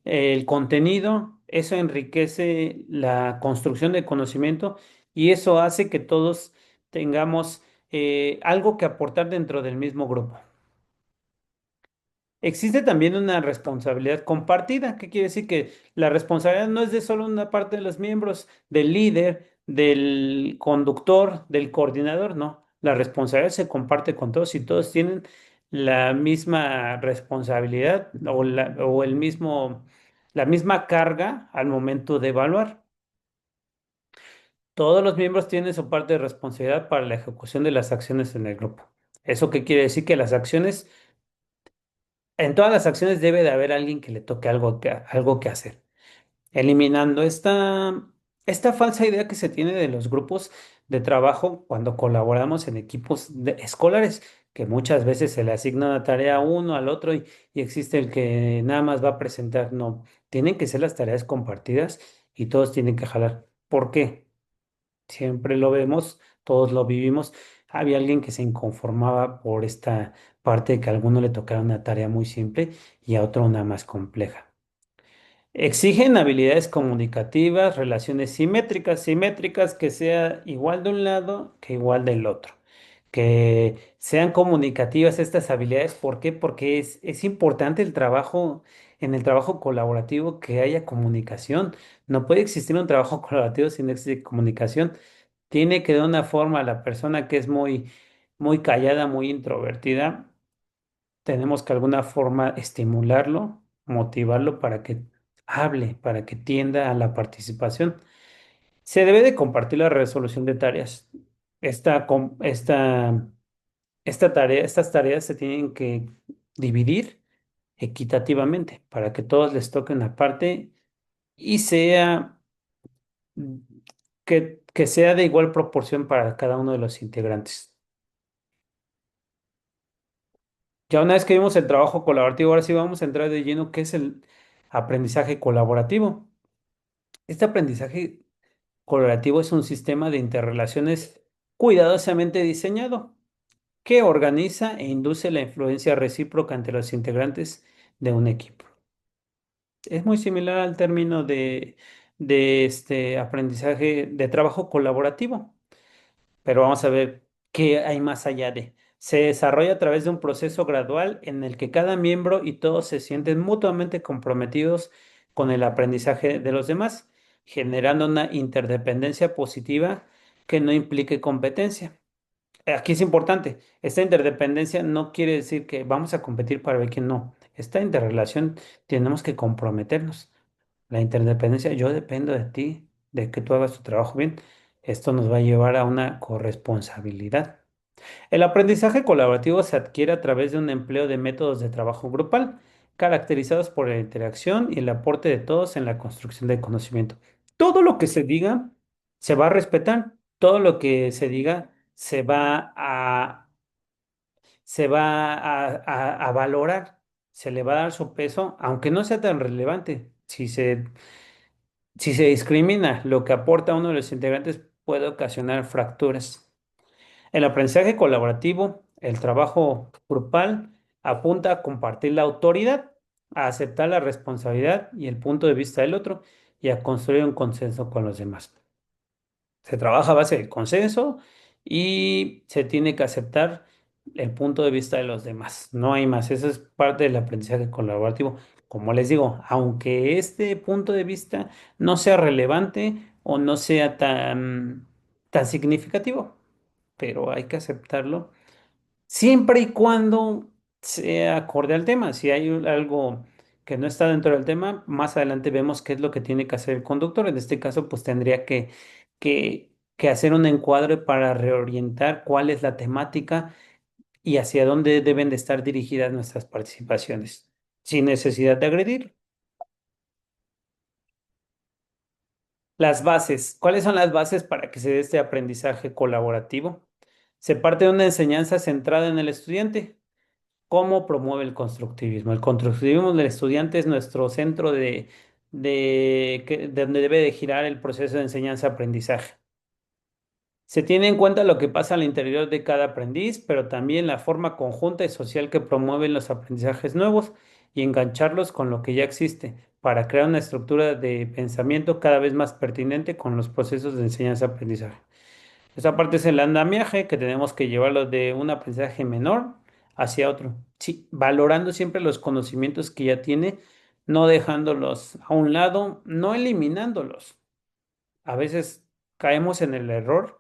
el contenido, eso enriquece la construcción de conocimiento y eso hace que todos tengamos algo que aportar dentro del mismo grupo. Existe también una responsabilidad compartida. ¿Qué quiere decir? Que la responsabilidad no es de solo una parte de los miembros, del líder, del conductor, del coordinador, no. La responsabilidad se comparte con todos y todos tienen la misma responsabilidad o el mismo, la misma carga al momento de evaluar. Todos los miembros tienen su parte de responsabilidad para la ejecución de las acciones en el grupo. ¿Eso qué quiere decir? Que las acciones en todas las acciones debe de haber alguien que le toque algo que hacer, eliminando esta falsa idea que se tiene de los grupos de trabajo cuando colaboramos en equipos escolares, que muchas veces se le asigna una tarea a uno, al otro, y existe el que nada más va a presentar. No, tienen que ser las tareas compartidas y todos tienen que jalar. ¿Por qué? Siempre lo vemos, todos lo vivimos. Había alguien que se inconformaba por esta parte de que a alguno le tocara una tarea muy simple y a otro una más compleja. Exigen habilidades comunicativas, relaciones simétricas que sea igual de un lado que igual del otro. Que sean comunicativas estas habilidades. ¿Por qué? Porque es importante en el trabajo colaborativo que haya comunicación. No puede existir un trabajo colaborativo si no existe comunicación. Tiene que de una forma la persona que es muy callada, muy introvertida, tenemos que de alguna forma estimularlo, motivarlo para que hable, para que tienda a la participación. Se debe de compartir la resolución de tareas. Esta, com- esta, esta tarea, estas tareas se tienen que dividir equitativamente, para que todos les toque una parte y sea mm, que sea de igual proporción para cada uno de los integrantes. Ya una vez que vimos el trabajo colaborativo, ahora sí vamos a entrar de lleno, ¿qué es el aprendizaje colaborativo? Este aprendizaje colaborativo es un sistema de interrelaciones cuidadosamente diseñado que organiza e induce la influencia recíproca entre los integrantes de un equipo. Es muy similar al término de este aprendizaje de trabajo colaborativo, pero vamos a ver qué hay más allá de. Se desarrolla a través de un proceso gradual en el que cada miembro y todos se sienten mutuamente comprometidos con el aprendizaje de los demás, generando una interdependencia positiva que no implique competencia. Aquí es importante, esta interdependencia no quiere decir que vamos a competir para ver quién no. Esta interrelación tenemos que comprometernos. La interdependencia, yo dependo de ti, de que tú hagas tu trabajo bien. Esto nos va a llevar a una corresponsabilidad. El aprendizaje colaborativo se adquiere a través de un empleo de métodos de trabajo grupal, caracterizados por la interacción y el aporte de todos en la construcción del conocimiento. Todo lo que se diga se va a respetar, todo lo que se diga se va a valorar, se le va a dar su peso, aunque no sea tan relevante. Si se discrimina lo que aporta uno de los integrantes, puede ocasionar fracturas. El aprendizaje colaborativo, el trabajo grupal, apunta a compartir la autoridad, a aceptar la responsabilidad y el punto de vista del otro y a construir un consenso con los demás. Se trabaja a base del consenso y se tiene que aceptar el punto de vista de los demás. No hay más. Eso es parte del aprendizaje colaborativo. Como les digo, aunque este punto de vista no sea relevante o no sea tan significativo, pero hay que aceptarlo siempre y cuando sea acorde al tema. Si hay algo que no está dentro del tema, más adelante vemos qué es lo que tiene que hacer el conductor. En este caso, pues tendría que hacer un encuadre para reorientar cuál es la temática y hacia dónde deben de estar dirigidas nuestras participaciones, sin necesidad de agredir. Las bases. ¿Cuáles son las bases para que se dé este aprendizaje colaborativo? Se parte de una enseñanza centrada en el estudiante. ¿Cómo promueve el constructivismo? El constructivismo del estudiante es nuestro centro de donde debe de girar el proceso de enseñanza-aprendizaje. Se tiene en cuenta lo que pasa al interior de cada aprendiz, pero también la forma conjunta y social que promueven los aprendizajes nuevos y engancharlos con lo que ya existe para crear una estructura de pensamiento cada vez más pertinente con los procesos de enseñanza-aprendizaje. Esa parte es el andamiaje que tenemos que llevarlo de un aprendizaje menor hacia otro. Sí, valorando siempre los conocimientos que ya tiene, no dejándolos a un lado, no eliminándolos. A veces caemos en el error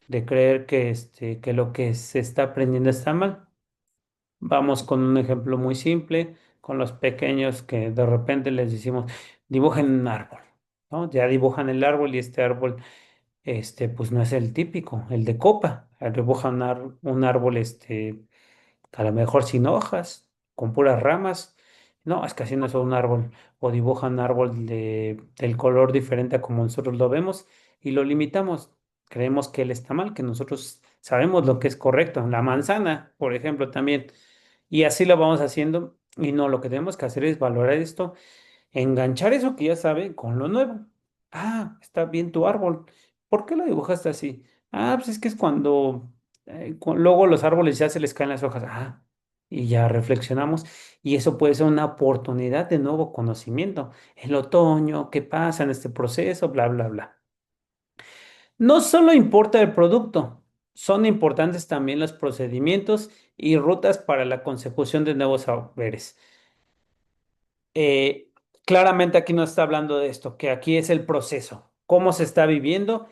de creer que lo que se está aprendiendo está mal. Vamos con un ejemplo muy simple, con los pequeños que de repente les decimos, dibujen un árbol, ¿no? Ya dibujan el árbol y este árbol pues no es el típico, el de copa. Dibuja un árbol, a lo mejor sin hojas, con puras ramas. No, es que así no es un árbol. O dibuja un árbol del color diferente a como nosotros lo vemos y lo limitamos. Creemos que él está mal, que nosotros sabemos lo que es correcto. La manzana, por ejemplo, también. Y así lo vamos haciendo. Y no, lo que tenemos que hacer es valorar esto, enganchar eso que ya sabe con lo nuevo. Ah, está bien tu árbol. ¿Por qué lo dibujaste así? Ah, pues es que es cuando luego los árboles ya se les caen las hojas. Ah, y ya reflexionamos. Y eso puede ser una oportunidad de nuevo conocimiento. El otoño, ¿qué pasa en este proceso? Bla, bla, bla. No solo importa el producto, son importantes también los procedimientos y rutas para la consecución de nuevos saberes. eh, Claramente aquí no está hablando de esto, que aquí es el proceso, cómo se está viviendo,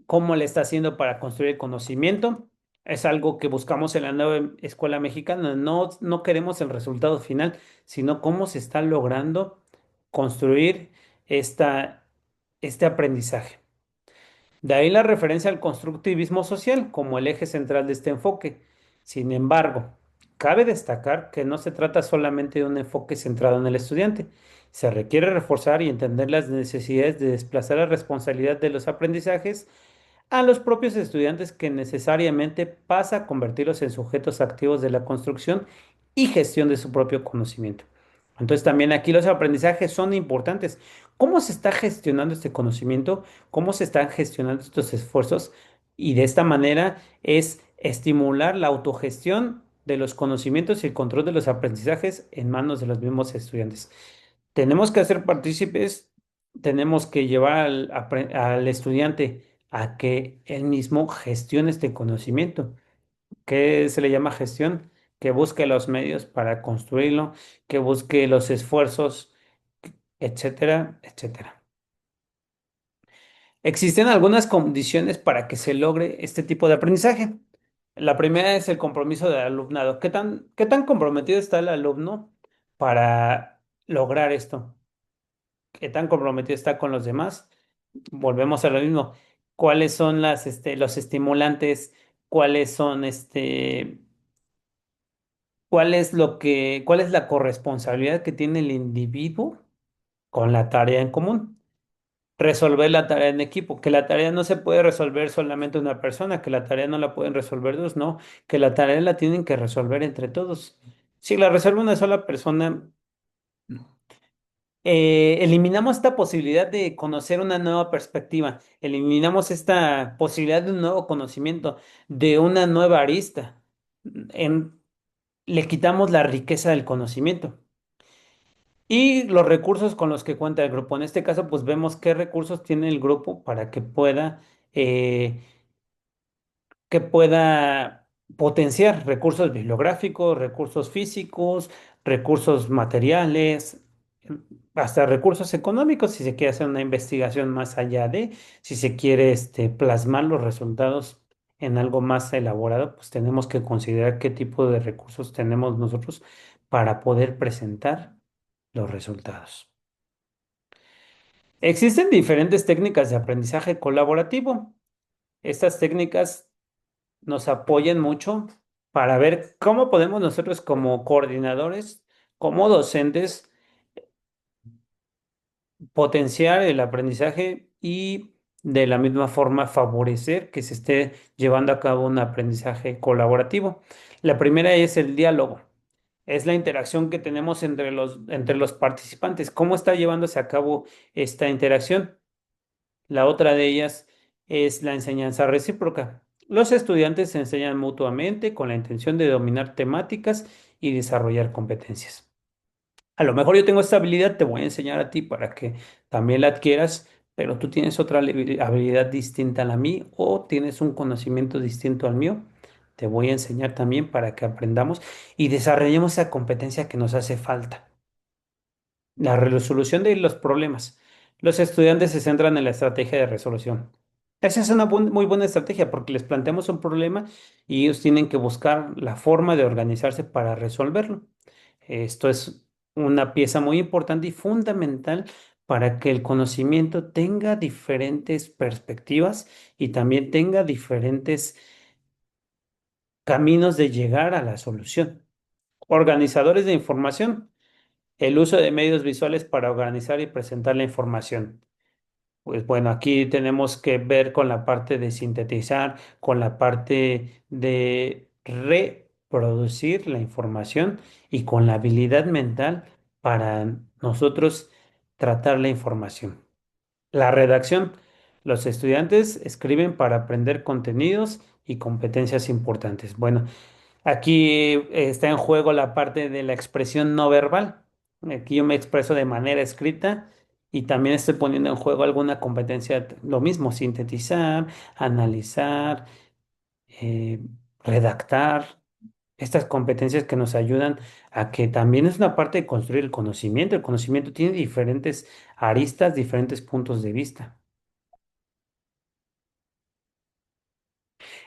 cómo le está haciendo para construir conocimiento. Es algo que buscamos en la nueva escuela mexicana. No, no queremos el resultado final, sino cómo se está logrando construir esta, este aprendizaje. De ahí la referencia al constructivismo social como el eje central de este enfoque. Sin embargo, Cabe destacar que no se trata solamente de un enfoque centrado en el estudiante. Se requiere reforzar y entender las necesidades de desplazar la responsabilidad de los aprendizajes a los propios estudiantes, que necesariamente pasa a convertirlos en sujetos activos de la construcción y gestión de su propio conocimiento. Entonces también aquí los aprendizajes son importantes. ¿Cómo se está gestionando este conocimiento? ¿Cómo se están gestionando estos esfuerzos? Y de esta manera es estimular la autogestión de los conocimientos y el control de los aprendizajes en manos de los mismos estudiantes. Tenemos que hacer partícipes, tenemos que llevar al estudiante a que él mismo gestione este conocimiento. ¿Qué se le llama gestión? Que busque los medios para construirlo, que busque los esfuerzos, etcétera, etcétera. Existen algunas condiciones para que se logre este tipo de aprendizaje. La primera es el compromiso del alumnado. ¿Qué tan comprometido está el alumno para lograr esto? ¿Qué tan comprometido está con los demás? Volvemos a lo mismo. ¿Cuáles son los estimulantes? ¿Cuáles son cuál es la corresponsabilidad que tiene el individuo con la tarea en común? Resolver la tarea en equipo, que la tarea no se puede resolver solamente una persona, que la tarea no la pueden resolver dos, no, que la tarea la tienen que resolver entre todos. Si la resuelve una sola persona, eliminamos esta posibilidad de conocer una nueva perspectiva, eliminamos esta posibilidad de un nuevo conocimiento, de una nueva arista. En- Le quitamos la riqueza del conocimiento y los recursos con los que cuenta el grupo. En este caso, pues vemos qué recursos tiene el grupo para eh, que pueda potenciar recursos bibliográficos, recursos físicos, recursos materiales, hasta recursos económicos, si se quiere hacer una investigación más allá de, si se quiere plasmar los resultados en algo más elaborado, pues tenemos que considerar qué tipo de recursos tenemos nosotros para poder presentar los resultados. Existen diferentes técnicas de aprendizaje colaborativo. Estas técnicas nos apoyan mucho para ver cómo podemos nosotros como coordinadores, como docentes, potenciar el aprendizaje y de la misma forma favorecer que se esté llevando a cabo un aprendizaje colaborativo. La primera es el diálogo. Es la interacción que tenemos entre los participantes. ¿Cómo está llevándose a cabo esta interacción? La otra de ellas es la enseñanza recíproca. Los estudiantes se enseñan mutuamente con la intención de dominar temáticas y desarrollar competencias. A lo mejor yo tengo esta habilidad, te voy a enseñar a ti para que también la adquieras, pero tú tienes otra habilidad distinta a la mía o tienes un conocimiento distinto al mío. Te voy a enseñar también para que aprendamos y desarrollemos esa competencia que nos hace falta. La resolución de los problemas. Los estudiantes se centran en la estrategia de resolución. Esa es una muy buena estrategia porque les planteamos un problema y ellos tienen que buscar la forma de organizarse para resolverlo. Esto es una pieza muy importante y fundamental para que el conocimiento tenga diferentes perspectivas y también tenga diferentes caminos de llegar a la solución. Organizadores de información. El uso de medios visuales para organizar y presentar la información. Pues bueno, aquí tenemos que ver con la parte de sintetizar, con la parte de reproducir la información y con la habilidad mental para nosotros tratar la información. La redacción. Los estudiantes escriben para aprender contenidos y competencias importantes. Bueno, aquí está en juego la parte de la expresión no verbal. Aquí yo me expreso de manera escrita y también estoy poniendo en juego alguna competencia, lo mismo, sintetizar, analizar, eh, redactar, estas competencias que nos ayudan a que también es una parte de construir el conocimiento. El conocimiento tiene diferentes aristas, diferentes puntos de vista.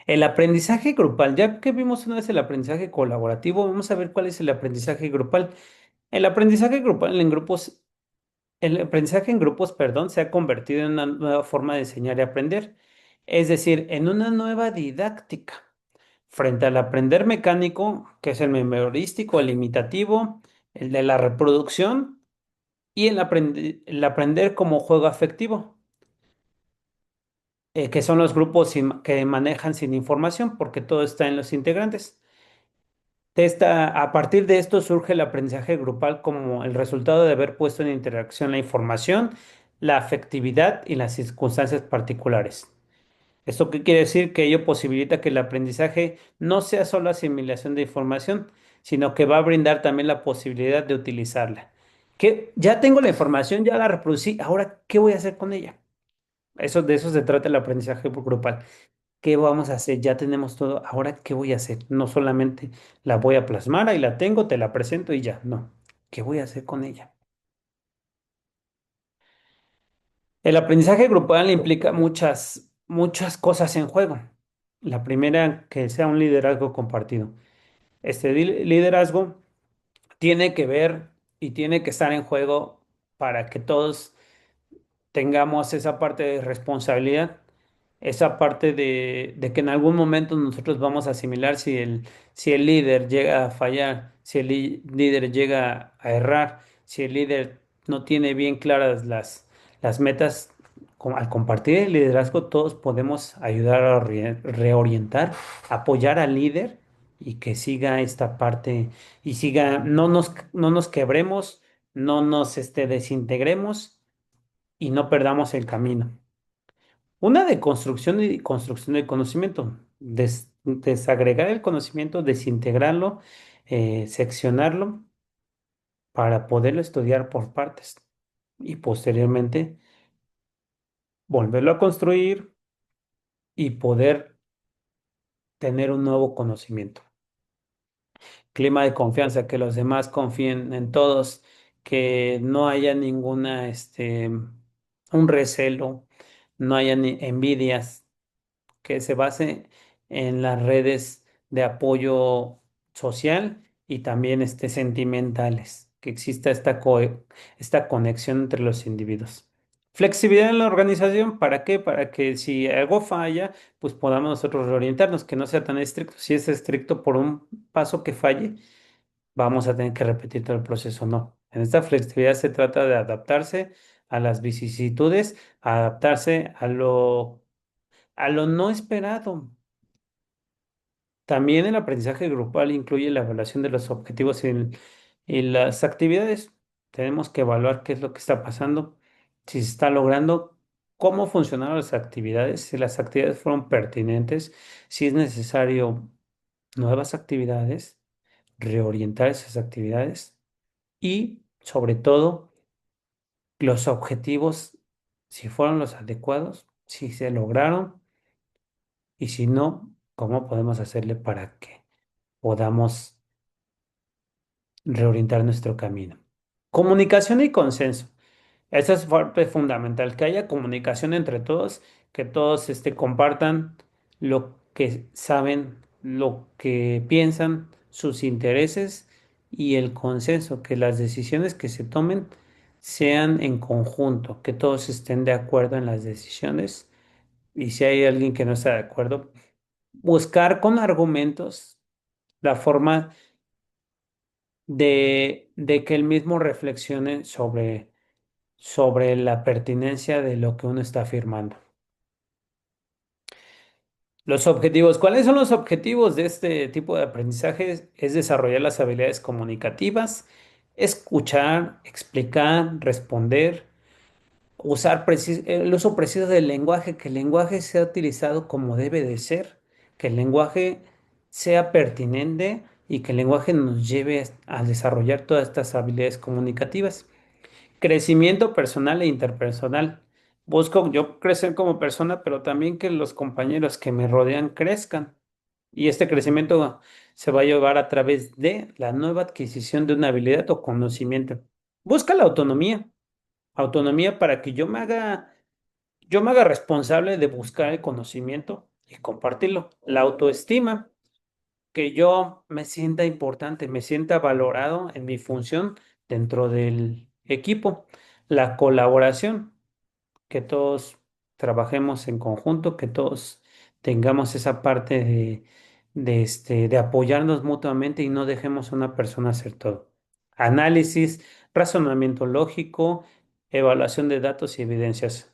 El aprendizaje grupal, ya que vimos una vez el aprendizaje colaborativo, vamos a ver cuál es el aprendizaje grupal. El aprendizaje grupal en grupos, el aprendizaje en grupos, perdón, se ha convertido en una nueva forma de enseñar y aprender, es decir, en una nueva didáctica frente al aprender mecánico, que es el memorístico, el imitativo, el de la reproducción y el aprender como juego afectivo, que son los grupos que manejan sin información, porque todo está en los integrantes. A partir de esto surge el aprendizaje grupal como el resultado de haber puesto en interacción la información, la afectividad y las circunstancias particulares. ¿Esto qué quiere decir? Que ello posibilita que el aprendizaje no sea solo asimilación de información, sino que va a brindar también la posibilidad de utilizarla. Que ya tengo la información, ya la reproducí, ahora, ¿qué voy a hacer con ella? De eso se trata el aprendizaje grupal. ¿Qué vamos a hacer? Ya tenemos todo, ahora, ¿qué voy a hacer? No solamente la voy a plasmar, ahí la tengo, te la presento y ya, no. ¿Qué voy a hacer con ella? El aprendizaje grupal implica muchas cosas en juego. La primera, que sea un liderazgo compartido. Liderazgo tiene que ver y tiene que estar en juego para que todos tengamos esa parte de responsabilidad, esa parte de que en algún momento nosotros vamos a asimilar si el líder llega a fallar, si el líder llega a errar, si el líder no tiene bien claras las metas. Al compartir el liderazgo, todos podemos ayudar a reorientar, apoyar al líder y que siga esta parte y siga, no nos quebremos, no nos desintegremos y no perdamos el camino. Una de construcción y construcción del conocimiento, desagregar el conocimiento, desintegrarlo, seccionarlo para poderlo estudiar por partes y posteriormente volverlo a construir y poder tener un nuevo conocimiento. Clima de confianza, que los demás confíen en todos, que no haya un recelo, no haya ni envidias, que se base en las redes de apoyo social y también sentimentales, que exista esta conexión entre los individuos. Flexibilidad en la organización, ¿para qué? Para que si algo falla, pues podamos nosotros reorientarnos, que no sea tan estricto. Si es estricto por un paso que falle, vamos a tener que repetir todo el proceso. No. En esta flexibilidad se trata de adaptarse a las vicisitudes, adaptarse a lo no esperado. También el aprendizaje grupal incluye la evaluación de los objetivos y las actividades. Tenemos que evaluar qué es lo que está pasando, si se está logrando, cómo funcionaron las actividades, si las actividades fueron pertinentes, si es necesario nuevas actividades, reorientar esas actividades y, sobre todo, los objetivos, si fueron los adecuados, si se lograron y si no, cómo podemos hacerle para que podamos reorientar nuestro camino. Comunicación y consenso. Esa es parte fundamental, que haya comunicación entre todos, que todos compartan lo que saben, lo que piensan, sus intereses y el consenso, que las decisiones que se tomen sean en conjunto, que todos estén de acuerdo en las decisiones y si hay alguien que no está de acuerdo, buscar con argumentos la forma de que él mismo reflexione sobre la pertinencia de lo que uno está afirmando. Los objetivos. ¿Cuáles son los objetivos de este tipo de aprendizaje? Es desarrollar las habilidades comunicativas, escuchar, explicar, responder, el uso preciso del lenguaje, que el lenguaje sea utilizado como debe de ser, que el lenguaje sea pertinente y que el lenguaje nos lleve a desarrollar todas estas habilidades comunicativas. Crecimiento personal e interpersonal. Busco yo crecer como persona, pero también que los compañeros que me rodean crezcan. Y este crecimiento se va a llevar a través de la nueva adquisición de una habilidad o conocimiento. Busca la autonomía. Autonomía para que yo me haga responsable de buscar el conocimiento y compartirlo. La autoestima, que yo me sienta importante, me sienta valorado en mi función dentro del equipo. La colaboración, que todos trabajemos en conjunto, que todos tengamos esa parte de apoyarnos mutuamente y no dejemos a una persona hacer todo. Análisis, razonamiento lógico, evaluación de datos y evidencias.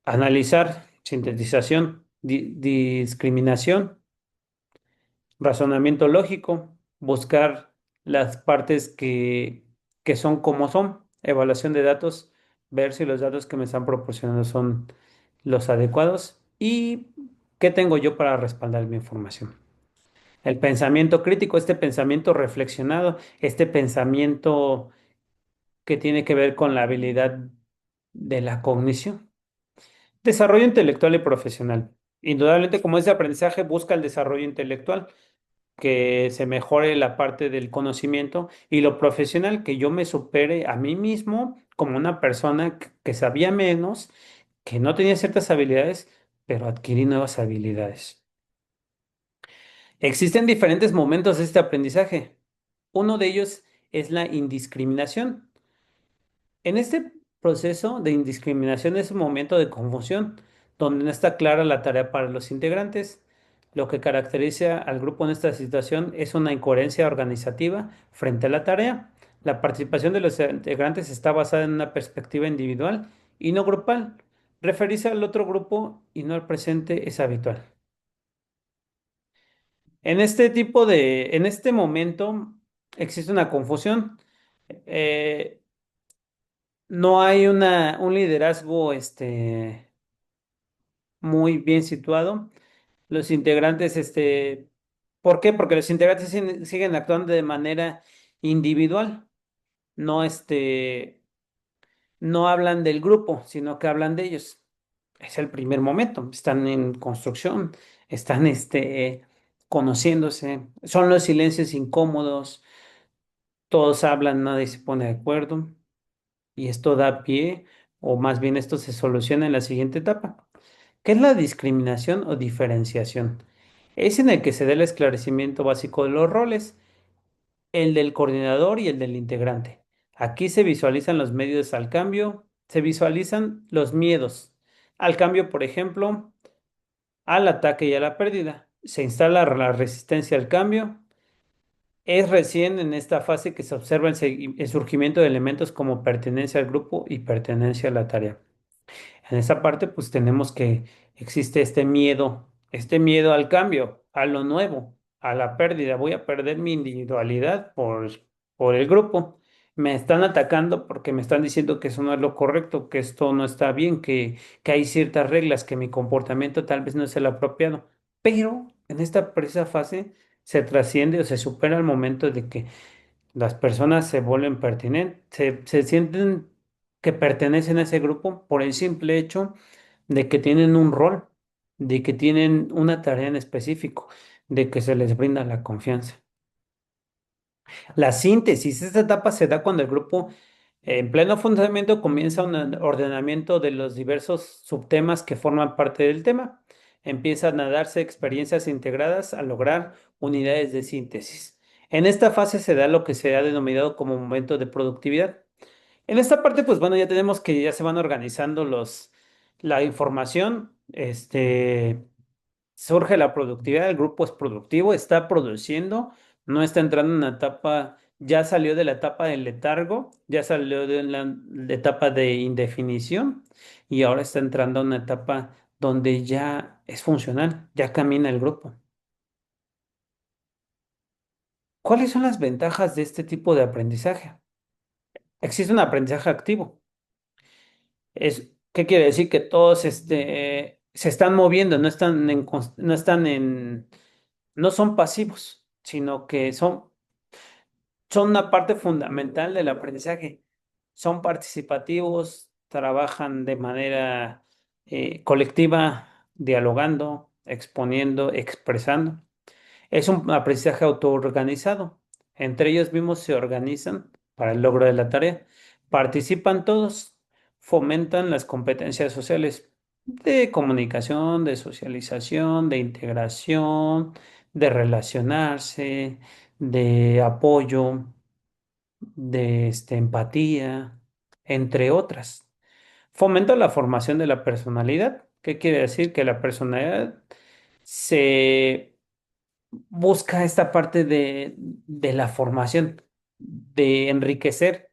Analizar, sintetización, discriminación, razonamiento lógico, buscar las partes que son como son, evaluación de datos, ver si los datos que me están proporcionando son los adecuados y qué tengo yo para respaldar mi información. El pensamiento crítico, este pensamiento reflexionado, este pensamiento que tiene que ver con la habilidad de la cognición. Desarrollo intelectual y profesional. Indudablemente, como ese aprendizaje busca el desarrollo intelectual, que se mejore la parte del conocimiento y lo profesional, que yo me supere a mí mismo como una persona que sabía menos, que no tenía ciertas habilidades, pero adquirí nuevas habilidades. Existen diferentes momentos de este aprendizaje. Uno de ellos es la indiscriminación. En este proceso de indiscriminación es un momento de confusión, donde no está clara la tarea para los integrantes. Lo que caracteriza al grupo en esta situación es una incoherencia organizativa frente a la tarea. La participación de los integrantes está basada en una perspectiva individual y no grupal. Referirse al otro grupo y no al presente es habitual. En este momento existe una confusión. Eh, no hay un liderazgo muy bien situado. Los integrantes, ¿por qué? Porque los integrantes siguen actuando de manera individual. No, no hablan del grupo, sino que hablan de ellos. Es el primer momento. Están en construcción, están, conociéndose. Son los silencios incómodos. Todos hablan, nadie se pone de acuerdo. Y esto da pie, o más bien esto se soluciona en la siguiente etapa. ¿Qué es la discriminación o diferenciación? Es en el que se da el esclarecimiento básico de los roles, el del coordinador y el del integrante. Aquí se visualizan los medios al cambio, se visualizan los miedos al cambio, por ejemplo, al ataque y a la pérdida. Se instala la resistencia al cambio. Es recién en esta fase que se observa el surgimiento de elementos como pertenencia al grupo y pertenencia a la tarea. En esa parte, pues tenemos que existe este miedo al cambio, a lo nuevo, a la pérdida. Voy a perder mi individualidad por el grupo. Me están atacando porque me están diciendo que eso no es lo correcto, que esto no está bien, que hay ciertas reglas, que mi comportamiento tal vez no es el apropiado. Pero en esta precisa fase se trasciende o se supera el momento de que las personas se vuelven pertinentes, se sienten que pertenecen a ese grupo por el simple hecho de que tienen un rol, de que tienen una tarea en específico, de que se les brinda la confianza. La síntesis, esta etapa se da cuando el grupo en pleno funcionamiento comienza un ordenamiento de los diversos subtemas que forman parte del tema. Empiezan a darse experiencias integradas a lograr unidades de síntesis. En esta fase se da lo que se ha denominado como momento de productividad. En esta parte, pues bueno, ya tenemos que ya se van organizando la información, surge la productividad, el grupo es productivo, está produciendo, no está entrando en una etapa, ya salió de la etapa del letargo, ya salió de la etapa de indefinición y ahora está entrando a una etapa donde ya es funcional, ya camina el grupo. ¿Cuáles son las ventajas de este tipo de aprendizaje? Existe un aprendizaje activo. ¿Qué quiere decir? Que todos se están moviendo, no son pasivos, sino que son una parte fundamental del aprendizaje. Son participativos, trabajan de manera colectiva, dialogando, exponiendo, expresando. Es un aprendizaje autoorganizado. Entre ellos mismos se organizan para el logro de la tarea. Participan todos, fomentan las competencias sociales de comunicación, de socialización, de integración, de relacionarse, de apoyo, de empatía, entre otras. Fomenta la formación de la personalidad. ¿Qué quiere decir? Que la personalidad se busca esta parte de la formación, de enriquecer,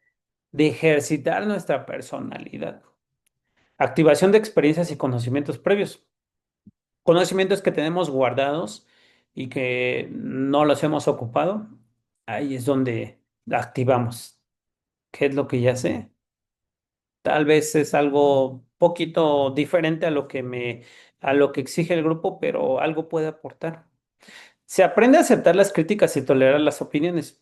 de ejercitar nuestra personalidad. Activación de experiencias y conocimientos previos. Conocimientos que tenemos guardados y que no los hemos ocupado. Ahí es donde activamos. ¿Qué es lo que ya sé? Tal vez es algo poquito diferente a a lo que exige el grupo, pero algo puede aportar. Se aprende a aceptar las críticas y tolerar las opiniones.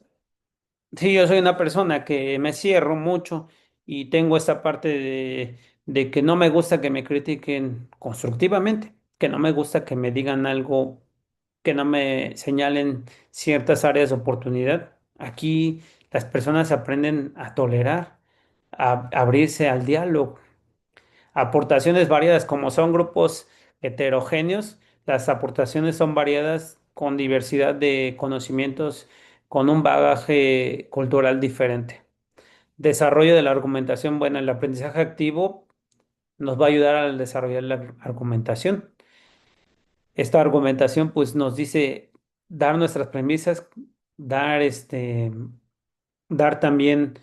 Sí, yo soy una persona que me cierro mucho y tengo esta parte de que no me gusta que me critiquen constructivamente, que no me gusta que me digan algo, que no me señalen ciertas áreas de oportunidad. Aquí las personas aprenden a tolerar, a abrirse al diálogo. Aportaciones variadas, como son grupos heterogéneos, las aportaciones son variadas con diversidad de conocimientos, con un bagaje cultural diferente. Desarrollo de la argumentación. Bueno, el aprendizaje activo nos va a ayudar a desarrollar la argumentación. Esta argumentación pues nos dice dar nuestras premisas, dar dar también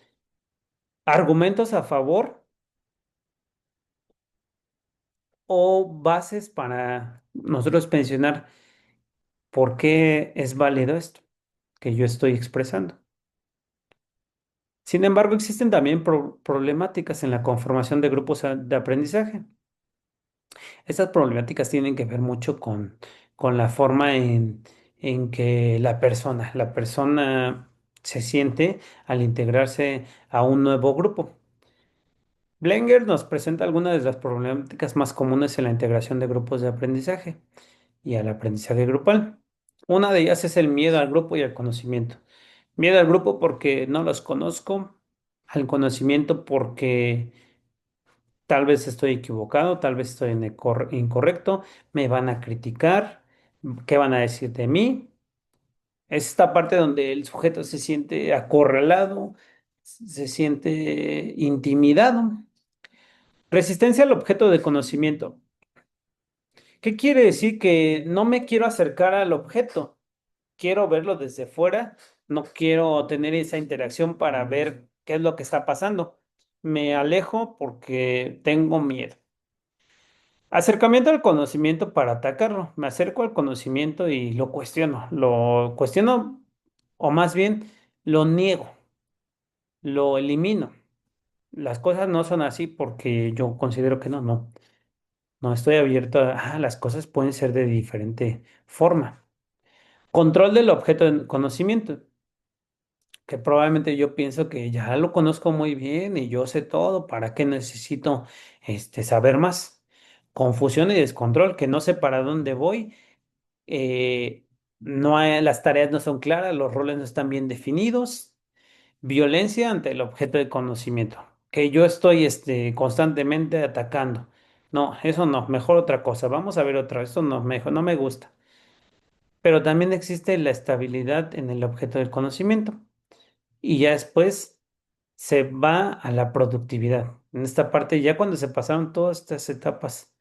argumentos a favor o bases para nosotros mencionar por qué es válido esto que yo estoy expresando. Sin embargo, existen también problemáticas en la conformación de grupos de aprendizaje. Estas problemáticas tienen que ver mucho con la forma en que la persona se siente al integrarse a un nuevo grupo. Blenger nos presenta algunas de las problemáticas más comunes en la integración de grupos de aprendizaje y al aprendizaje grupal. Una de ellas es el miedo al grupo y al conocimiento. Miedo al grupo porque no los conozco, al conocimiento porque tal vez estoy equivocado, tal vez estoy en incorrecto, me van a criticar, ¿qué van a decir de mí? Es esta parte donde el sujeto se siente acorralado, se siente intimidado. Resistencia al objeto de conocimiento. ¿Qué quiere decir? Que no me quiero acercar al objeto, quiero verlo desde fuera, no quiero tener esa interacción para ver qué es lo que está pasando. Me alejo porque tengo miedo. Acercamiento al conocimiento para atacarlo. Me acerco al conocimiento y lo cuestiono. Lo cuestiono o más bien lo niego, lo elimino. Las cosas no son así porque yo considero que no. No estoy abierto las cosas pueden ser de diferente forma. Control del objeto de conocimiento, que probablemente yo pienso que ya lo conozco muy bien y yo sé todo, ¿para qué necesito saber más? Confusión y descontrol, que no sé para dónde voy, no las tareas no son claras, los roles no están bien definidos. Violencia ante el objeto de conocimiento, que yo estoy constantemente atacando. No, eso no, mejor otra cosa. Vamos a ver otra, esto no, mejor, no me gusta. Pero también existe la estabilidad en el objeto del conocimiento y ya después se va a la productividad. En esta parte, ya cuando se pasaron todas estas etapas,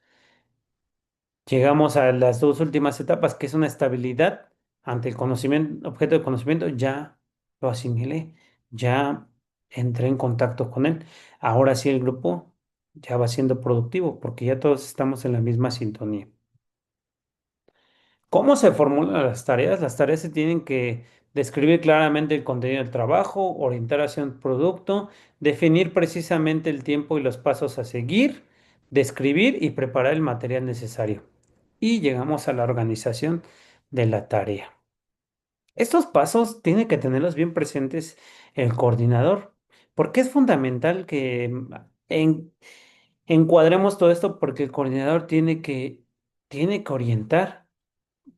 llegamos a las dos últimas etapas, que es una estabilidad ante el conocimiento, objeto de conocimiento, ya lo asimilé, ya entré en contacto con él. Ahora sí el grupo ya va siendo productivo porque ya todos estamos en la misma sintonía. ¿Cómo se formulan las tareas? Las tareas se tienen que describir claramente el contenido del trabajo, orientar hacia un producto, definir precisamente el tiempo y los pasos a seguir, describir y preparar el material necesario. Y llegamos a la organización de la tarea. Estos pasos tiene que tenerlos bien presentes el coordinador, porque es fundamental que encuadremos todo esto porque el coordinador tiene que orientar,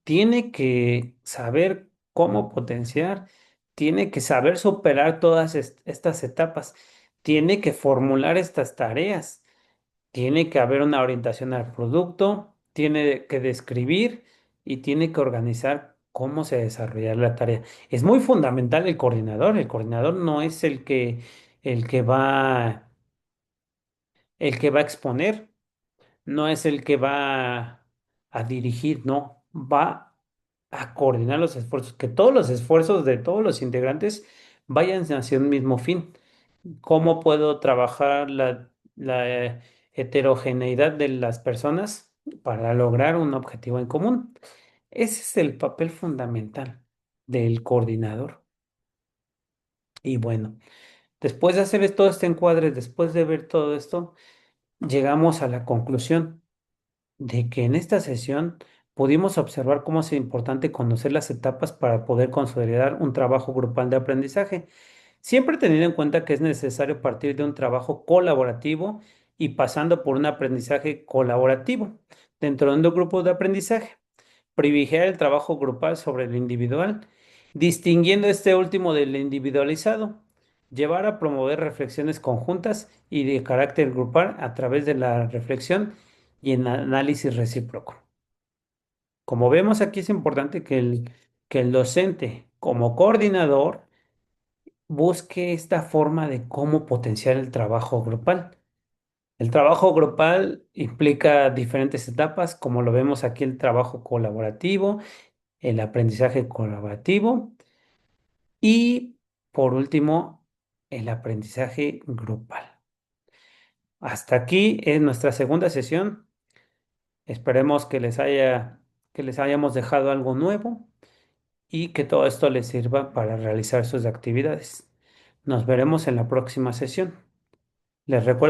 tiene que saber cómo potenciar, tiene que saber superar todas estas etapas, tiene que formular estas tareas, tiene que haber una orientación al producto, tiene que describir y tiene que organizar cómo se desarrolla la tarea. Es muy fundamental el coordinador no es el que el que va a exponer, no es el que va a dirigir, no, va a coordinar los esfuerzos, que todos los esfuerzos de todos los integrantes vayan hacia un mismo fin. ¿Cómo puedo trabajar la heterogeneidad de las personas para lograr un objetivo en común? Ese es el papel fundamental del coordinador. Y bueno, después de hacer todo este encuadre, después de ver todo esto, llegamos a la conclusión de que en esta sesión pudimos observar cómo es importante conocer las etapas para poder consolidar un trabajo grupal de aprendizaje, siempre teniendo en cuenta que es necesario partir de un trabajo colaborativo y pasando por un aprendizaje colaborativo dentro de un grupo de aprendizaje, privilegiar el trabajo grupal sobre el individual, distinguiendo este último del individualizado, llevar a promover reflexiones conjuntas y de carácter grupal a través de la reflexión y el análisis recíproco. Como vemos aquí es importante que el docente como coordinador busque esta forma de cómo potenciar el trabajo grupal. El trabajo grupal implica diferentes etapas, como lo vemos aquí, el trabajo colaborativo, el aprendizaje colaborativo y, por último, el aprendizaje grupal. Hasta aquí es nuestra segunda sesión. Esperemos que les hayamos dejado algo nuevo y que todo esto les sirva para realizar sus actividades. Nos veremos en la próxima sesión. Les recuerdo